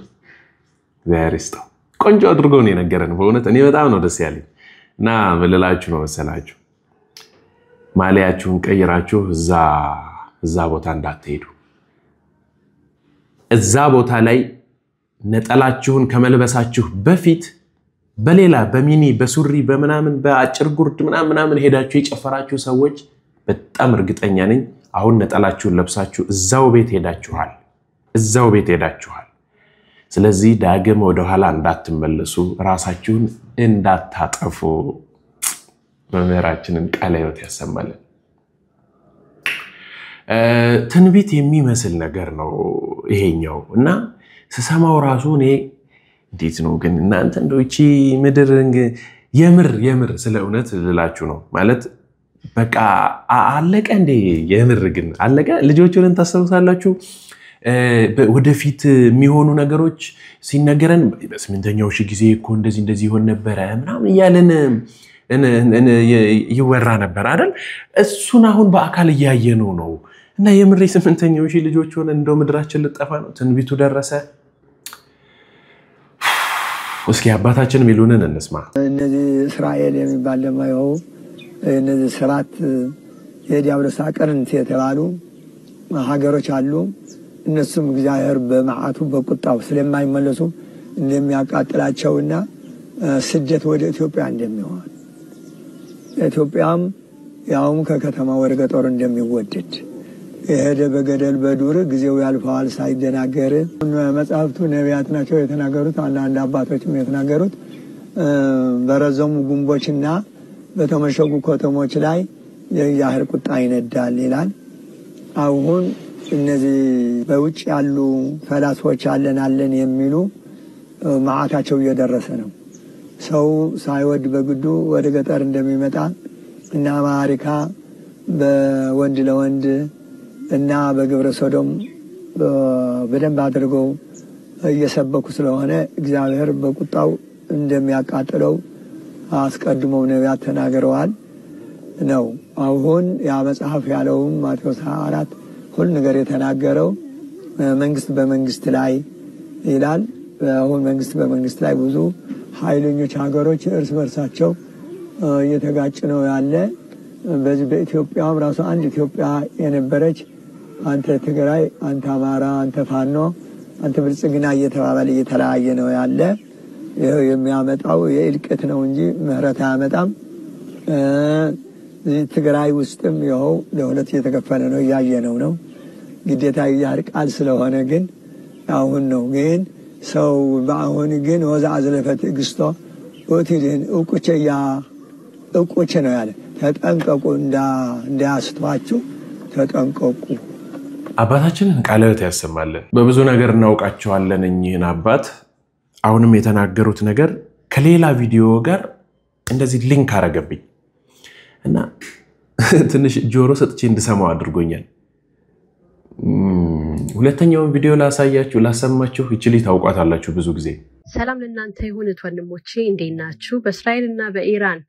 ዘሪስታው ቆንጆ አድርጎ ነው የነገረን በእውነት እኔ በጣም ነው ደስ ያለኝ እና በለላችሁ ነው መሰላችሁ ማሊያችሁን ቀይራችሁ እዛ ቦታ እንዳትሄዱ እዛ ቦታ ላይ ነጠላችሁን ከመልበሳችሁ በፊት በሌላ በሚኒ በሱሪ በመናምን በአጭር ጉርድ ምናምን ሄዳችሁ የጨፈራችሁ ሰዎች በጣም እርግጠኛ ነኝ አሁን ነጠላችሁን ለብሳችሁ እዛው ቤት ሄዳችኋል ስለዚህ ዳግም ወደ ኋላ እንዳትመለሱ ራሳችሁን እንዳታጠፉ መምህራችንን ቃለ ሕይወት ያሰማልን ትንቢት የሚመስል ነገር ነው ይሄኛው እና ስሰማው ራሱ እኔ እንዴት ነው ግን እናንተ እንደው እቺ ምድር የምር ስለ እውነት ልላችሁ ነው ማለት በቃ አለቀ እንዴ የምር ግን አለቀ ልጆቹን ታሰቡሳላችሁ ወደፊት የሚሆኑ ነገሮች ሲነገረን በስምንተኛው ሺህ ጊዜ እኮ እንደዚህ ይሆን ነበር ምናምን እያለን ይወራ ነበር አይደል? እሱን አሁን በአካል እያየነው ነው። እና የምሬ ስምንተኛው ሺህ ልጆች ሆነ እንደው ምድራችን ልጠፋ ነው። ትንቢቱ ደረሰ። እስኪ አባታችን ሚሉንን እንስማ። እነዚህ እስራኤል የሚባል ለማየው እነዚህ ሰባት የዲያብሎስ አቀርንት የተባሉ ሀገሮች አሉ። እነሱም እግዚአብሔር በመዓቱ በቁጣው ስለማይመለሱ እንደሚያቃጥላቸውና ስደት ወደ ኢትዮጵያ እንደሚሆን ኢትዮጵያም ያውም ከከተማ ወደ ገጠር እንደሚወደድ የሄደ በገደል በዱር ጊዜው ያልፈዋል ሳይደናገር መጽሐፍቱ ነቢያት ናቸው የተናገሩት። አንዳንድ አባቶችም የተናገሩት በረዘሙ ግንቦችና በተመሸጉ ከተሞች ላይ የእግዚአብሔር ቁጣ ይነዳል ይላል። አሁን እነዚህ በውጭ ያሉ ፈላስፎች አለን የሚሉ መዓታቸው እየደረሰ ነው። ሰው ሳይወድ በግዱ ወደ ገጠር እንደሚመጣ እና አሜሪካ በወንድ ለወንድ እና በግብረ ሰዶም በደንብ አድርገው እየሰበኩ ስለሆነ እግዚአብሔር በቁጣው እንደሚያቃጥለው አስቀድመው ነቢያት ተናግረዋል ነው። አሁን ያ መጽሐፍ ያለውም ማቴዎስ 24 ሁሉ ነገር የተናገረው መንግስት በመንግስት ላይ ይላል። አሁን መንግስት በመንግስት ላይ ብዙ ኃይለኞች ሀገሮች እርስ በርሳቸው እየተጋጭ ነው ያለ። በዚህ በኢትዮጵያም ራሱ አንድ ኢትዮጵያ የነበረች አንተ ትግራይ፣ አንተ አማራ፣ አንተ ፋኖ፣ አንተ ብልጽግና እየተባባለ እየተለያየ ነው ያለ። ይሄው የሚያመጣው የእልቀት ነው እንጂ ምህረት አያመጣም። ትግራይ ውስጥም ይኸው ለሁለት እየተከፈለ ነው እያየነው ነው። ግዴታ ያርቃል ስለሆነ ግን አሁን ነው ግን ሰው በአሁን ግን ወዛ አዝለፈት እግስቶ ወቲድን እቁቼ ነው ያለ። ተጠንቀቁ እንዳያስቷችሁ ተጠንቀቁ። አባታችንን ቃለ ሕይወት ያሰማልን። በብዙ ነገር እናውቃቸዋለን እኚህን አባት። አሁንም የተናገሩት ነገር ከሌላ ቪዲዮ ጋር እንደዚህ ሊንክ አረገብኝ እና ትንሽ ጆሮ ሰጥቼ እንድሰማው አድርጎኛል። ሁለተኛውን ቪዲዮ ላሳያችሁ ላሰማችሁ ይችላል ታውቋታላችሁ ብዙ ጊዜ። ሰላም ለእናንተ ይሁን ወንድሞቼ፣ እንዴት ናችሁ? በእስራኤልና በኢራን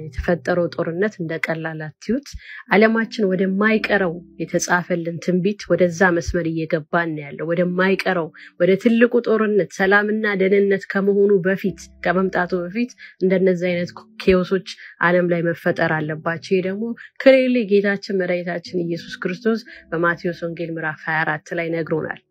የተፈጠረው ጦርነት እንደቀላል አትዩት። ዓለማችን ወደማይቀረው የተጻፈልን ትንቢት ወደዛ መስመር እየገባን ያለው ወደማይቀረው ወደ ትልቁ ጦርነት ሰላምና ደህንነት ከመሆኑ በፊት ከመምጣቱ በፊት እንደነዚህ አይነት ኬዮሶች ዓለም ላይ መፈጠር አለባቸው። ይሄ ደግሞ ክሬሊ ጌታችን መድኃኒታችን ኢየሱስ ክርስቶስ በማቴዎስ ወንጌል ምዕራፍ 24 ላይ ነግሮናል።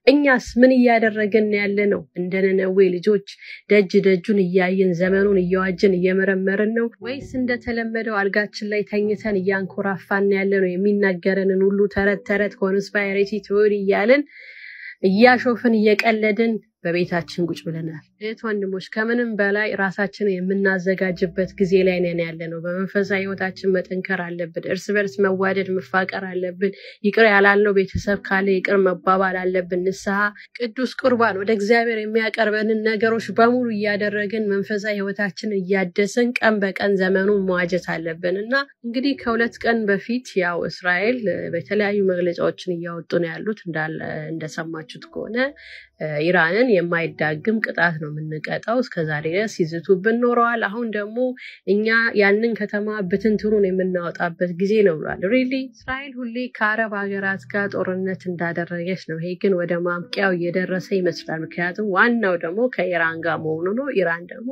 እኛስ ምን እያደረገን ያለ ነው? እንደ ነነዌ ልጆች ደጅ ደጁን እያየን ዘመኑን እየዋጀን እየመረመርን ነው ወይስ እንደተለመደው አልጋችን ላይ ተኝተን እያንኮራፋን ያለ ነው? የሚናገረንን ሁሉ ተረት ኮንስፓይሬሲ ቲዮሪ እያልን እያሾፍን እየቀለድን በቤታችን ቁጭ ብለናል። እህት ወንድሞች፣ ከምንም በላይ ራሳችንን የምናዘጋጅበት ጊዜ ላይ ነን ያለነው። በመንፈሳዊ ህይወታችን መጠንከር አለብን። እርስ በርስ መዋደድ መፋቀር አለብን። ይቅር ያላልነው ቤተሰብ ካለ ይቅር መባባል አለብን። ንስሐ፣ ቅዱስ ቁርባን፣ ወደ እግዚአብሔር የሚያቀርበንን ነገሮች በሙሉ እያደረግን መንፈሳዊ ህይወታችንን እያደስን ቀን በቀን ዘመኑን መዋጀት አለብንና እንግዲህ ከሁለት ቀን በፊት ያው እስራኤል በተለያዩ መግለጫዎችን እያወጡ ነው ያሉት። እንደሰማችሁት ከሆነ ኢራንን የማይዳግም ቅጣት ነው የምንቀጣው። እስከዛሬ ድረስ ይዝቱብን ኖረዋል። አሁን ደግሞ እኛ ያንን ከተማ ብትንትኑን የምናወጣበት ጊዜ ነው ብሏል። ሪሊ እስራኤል ሁሌ ከአረብ ሀገራት ጋር ጦርነት እንዳደረገች ነው። ይሄ ግን ወደ ማብቂያው እየደረሰ ይመስላል። ምክንያቱም ዋናው ደግሞ ከኢራን ጋር መሆኑ ነው። ኢራን ደግሞ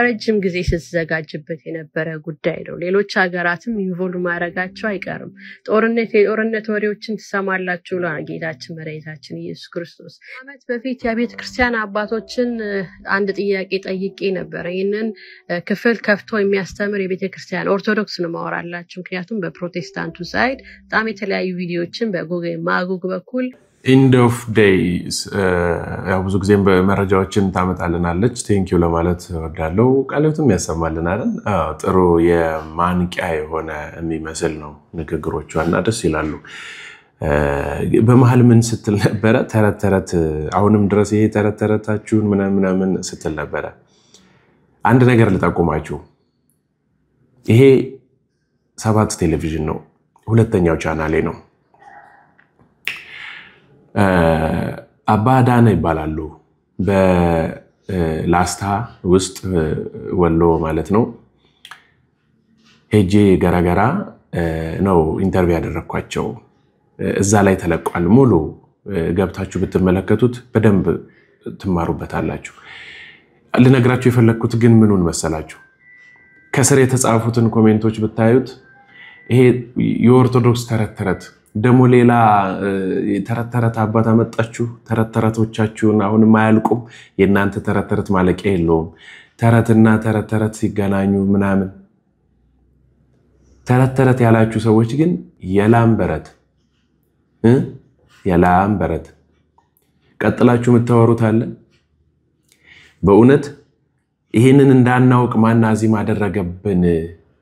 ረጅም ጊዜ ስትዘጋጅበት የነበረ ጉዳይ ነው። ሌሎች ሀገራትም ኢንቮልቭ ማድረጋቸው አይቀርም። የጦርነት ወሬዎችን ትሰማላችሁ ብሏል ጌታችን መድኃኒታችን ኢየሱስ ክርስቶስ። ዓመት በፊት የቤተ ክርስቲያን አባቶችን አንድ ጥያቄ ጠይቄ ነበር። ይህንን ክፍል ከፍቶ የሚያስተምር የቤተ ክርስቲያን ኦርቶዶክስ ነው ማወራላችሁ። ምክንያቱም በፕሮቴስታንቱ ሳይድ በጣም የተለያዩ ቪዲዮዎችን በማጉግ በኩል ኤንድ ኦፍ ዴይስ ያው ብዙ ጊዜ መረጃዎችን ታመጣልናለች። ቴንኪው ለማለት እወዳለሁ። ቃልቱም ያሰማልን አይደል? ጥሩ የማንቂያ የሆነ የሚመስል ነው ንግግሮቿና ደስ ይላሉ። በመሃል ምን ስትል ነበረ? ተረት አሁንም ድረስ ይሄ ተረታችሁን ምናምን ስትል ነበረ። አንድ ነገር ልጠቁማችሁ። ይሄ 7 ቴሌቪዥን ነው፣ ሁለተኛው ቻናሌ ነው። አባ ዳነ ይባላሉ በላስታ ውስጥ ወሎ ማለት ነው ሄጄ ገራገራ ነው ኢንተርቪው ያደረኳቸው እዛ ላይ ተለቋል ሙሉ ገብታችሁ ብትመለከቱት በደንብ ትማሩበታላችሁ ልነግራችሁ የፈለኩት ግን ምኑን መሰላችሁ ከስር የተጻፉትን ኮሜንቶች ብታዩት ይሄ የኦርቶዶክስ ተረተረት ደሞ ሌላ ተረተረት አባታ መጣችሁ ተረተረቶቻችሁን አሁን ማያልቁም የናንተ ተረተረት ማለቂያ የለውም ተረትና ተረተረት ሲገናኙ ምናምን ተረተረት ያላችሁ ሰዎች ግን የላምበረት ቀጥላችሁ የምታወሩት አለ በእውነት ይሄንን እንዳናውቅ ማን አዚም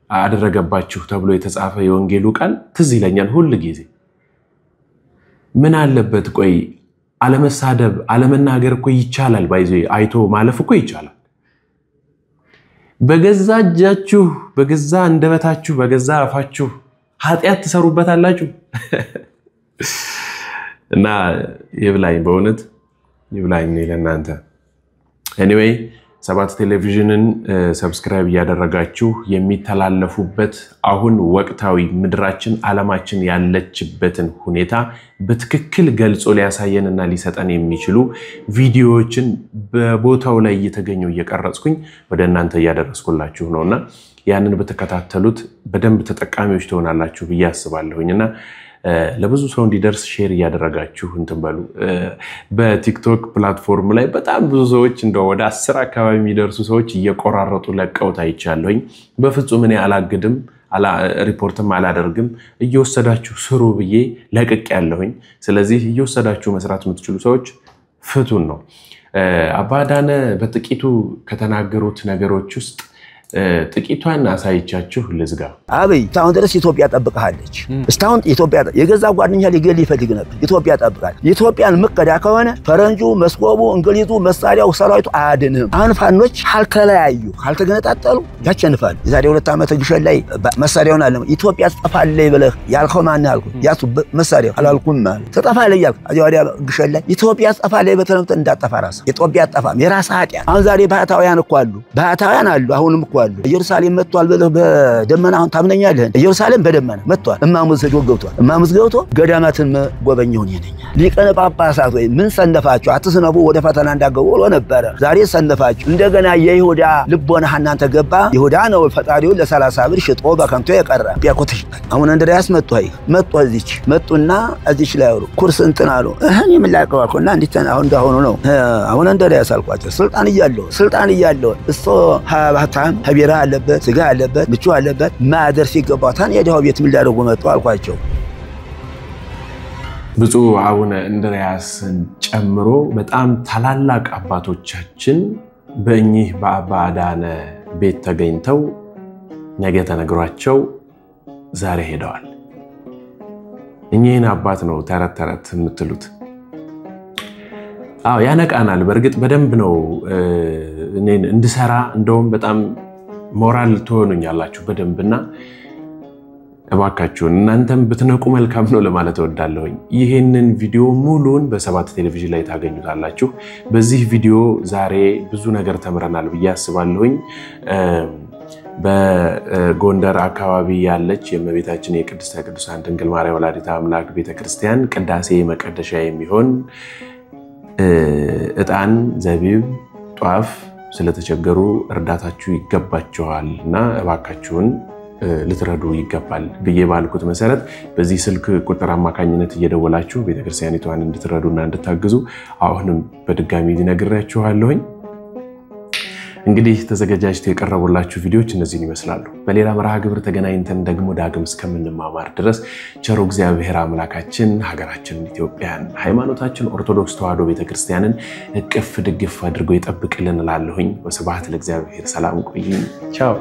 አደረገባችሁ ተብሎ የተጻፈ የወንጌሉ ቃል ትዝ ይለኛል ሁሉ ጊዜ ምን አለበት ቆይ አለመሳደብ አለመናገር እኮ ይቻላል ባይዞ አይቶ ማለፍ እኮ ይቻላል በገዛ እጃችሁ በገዛ እንደበታችሁ በገዛ አፋችሁ ኃጢያት ተሰሩበታላችሁ እና ይብላኝ በእውነት ይብላኝ ለናንተ anyway ሰባት ቴሌቪዥንን ሰብስክራይብ ያደረጋችሁ የሚተላለፉበት አሁን ወቅታዊ ምድራችን ዓለማችን ያለችበትን ሁኔታ በትክክል ገልጾ ሊያሳየንና ሊሰጠን የሚችሉ ቪዲዮዎችን በቦታው ላይ እየተገኘው እየቀረጽኩኝ ወደ እናንተ ያደረስኩላችሁ ነውና ያንን በተከታተሉት በደንብ ተጠቃሚዎች ትሆናላችሁ ብዬ አስባለሁኝና ለብዙ ሰው እንዲደርስ ሼር ያደረጋችሁ እንተንበሉ በቲክቶክ ፕላትፎርም ላይ በጣም ብዙ ሰዎች እንደው ወደ 10 አካባቢ የሚደርሱ ሰዎች እየቆራረጡ ለቀውት አይቻለሁኝ በፍጹም እኔ አላግድም ሪፖርትም አላደርግም እየወሰዳችሁ ስሩ ብዬ ለቀቅ ያለሁኝ ስለዚህ እየወሰዳችሁ መስራት የምትችሉ ሰዎች ፍቱን ነው አባ ዳነ በጥቂቱ ከተናገሩት ነገሮች ውስጥ ጥቂቷን አሳይቻችሁ ልዝጋ አብይ ታውን ድረስ ኢትዮጵያ ጠብቀሃለች እስታውን ኢትዮጵያ የገዛ ጓደኛ ሊገል ይፈልግ ነበር ኢትዮጵያ ጠብቃል ኢትዮጵያን መቀዳ ከሆነ ፈረንጁ መስቆቡ እንግሊዙ መሳሪያው ሰራዊቱ አያድንም አንፋኖች ካልተለያዩ ካልተገነጣጠሉ ያቸንፋል የዛሬ 2 ዓመት ግሸን ላይ መሳሪያውን አለ ኢትዮጵያ ተጠፋለይ ብለህ ያልከው ማን ያልኩ ያሱ መሳሪያው አላልኩም ማለት ተጠፋለይ ያልኩ አዲያ ግሸን ላይ ኢትዮጵያ ተጠፋለይ በተለምተ እንዳጠፋ ራስ ኢትዮጵያ ተጠፋም የራስ ኃጢያ አሁን ዛሬ ባህታውያን እኮ አሉ ባህታውያን አሉ አሁንም እኮ ኢየሩሳሌም መጥቷል ብለህ በደመና አሁን ታምነኛለህ ኢየሩሳሌም በደመና መጥቷል እማሙዝ ሄዶ ገብቷል እማሙዝ ገብቶ ገዳማትን ጎበኘው ነኝ ሊቀነ ጳጳሳት ወይ ምን ሰነፋችሁ አትስነቡ ወደ ፈተና እንዳገቡ ብሎ ነበር ዛሬ ሰነፋችሁ እንደገና የይሁዳ ልቦና እናንተ ገባ ይሁዳ ነው ፈጣሪው ለ30 ብር ሽጦ በከንቶ የቀረ ቢያቆተሽ አሁን እንድሪያስ መጥቶ እዚች መጡና እዚች ላይ አውሩ ኩርስ እንትን አሉ እኔ ምን ላቀዋልና እንዴት አሁን እንዳሆኑ ነው አሁን እንድሪያስ አልኳቸው ስልጣን እያለው እሱ ሀብታም ቢራ አለበት ስጋ አለበት ምቹ አለበት ማደር ሲገባታን የደው ቤት ምን ሊያደርጉ መጡ አልኳቸው ብፁዕ አቡነ እንድሪያስን ጨምሮ በጣም ታላላቅ አባቶቻችን በእኚህ በአባ ዳነ ቤት ተገኝተው ነገ ተነግሯቸው ዛሬ ሄደዋል እኚህን አባት ነው ተረተረት የምትሉት ያነቃናል በርግጥ በደንብ ነው እኔን እንድሰራ እንደውም በጣም ሞራል ትሆኑኛላችሁ በደንብና እባካችሁ እናንተም ብትነቁ መልካም ነው ለማለት እወዳለሁኝ ይሄንን ቪዲዮ ሙሉን በሰባት ቴሌቪዥን ላይ ታገኙታላችሁ በዚህ ቪዲዮ ዛሬ ብዙ ነገር ተምረናል ብዬ አስባለሁኝ በጎንደር አካባቢ ያለች የእመቤታችን የቅድስተ ቅዱሳን ድንግል ማርያም ወላዲተ አምላክ ቤተክርስቲያን ቅዳሴ መቀደሻ የሚሆን እጣን ዘቢብ ጧፍ ስለተቸገሩ እርዳታችሁ ይገባችኋልና እባካችሁን ልትረዱ ይገባል ብዬ ባልኩት መሰረት በዚህ ስልክ ቁጥር አማካኝነት እየደወላችሁ ቤተክርስቲያኒቷን እንድትረዱና እንድታግዙ አሁንም በድጋሚ ልነግራችኋለሁኝ እንግዲህ ተዘጋጃጅተው የቀረቡላችሁ ቪዲዮዎች እነዚህን ይመስላሉ በሌላ መርሃ ግብር ተገናኝተን ደግሞ ዳግም እስከምንማማር ድረስ ቸሩ እግዚአብሔር አምላካችን ሀገራችንን ኢትዮጵያን ሃይማኖታችን ኦርቶዶክስ ተዋሕዶ ቤተክርስቲያንን እቅፍ ድግፍ አድርጎ ይጠብቅልን እላለሁኝ ወስብሐት ለእግዚአብሔር ሰላም ቆዩ ቻው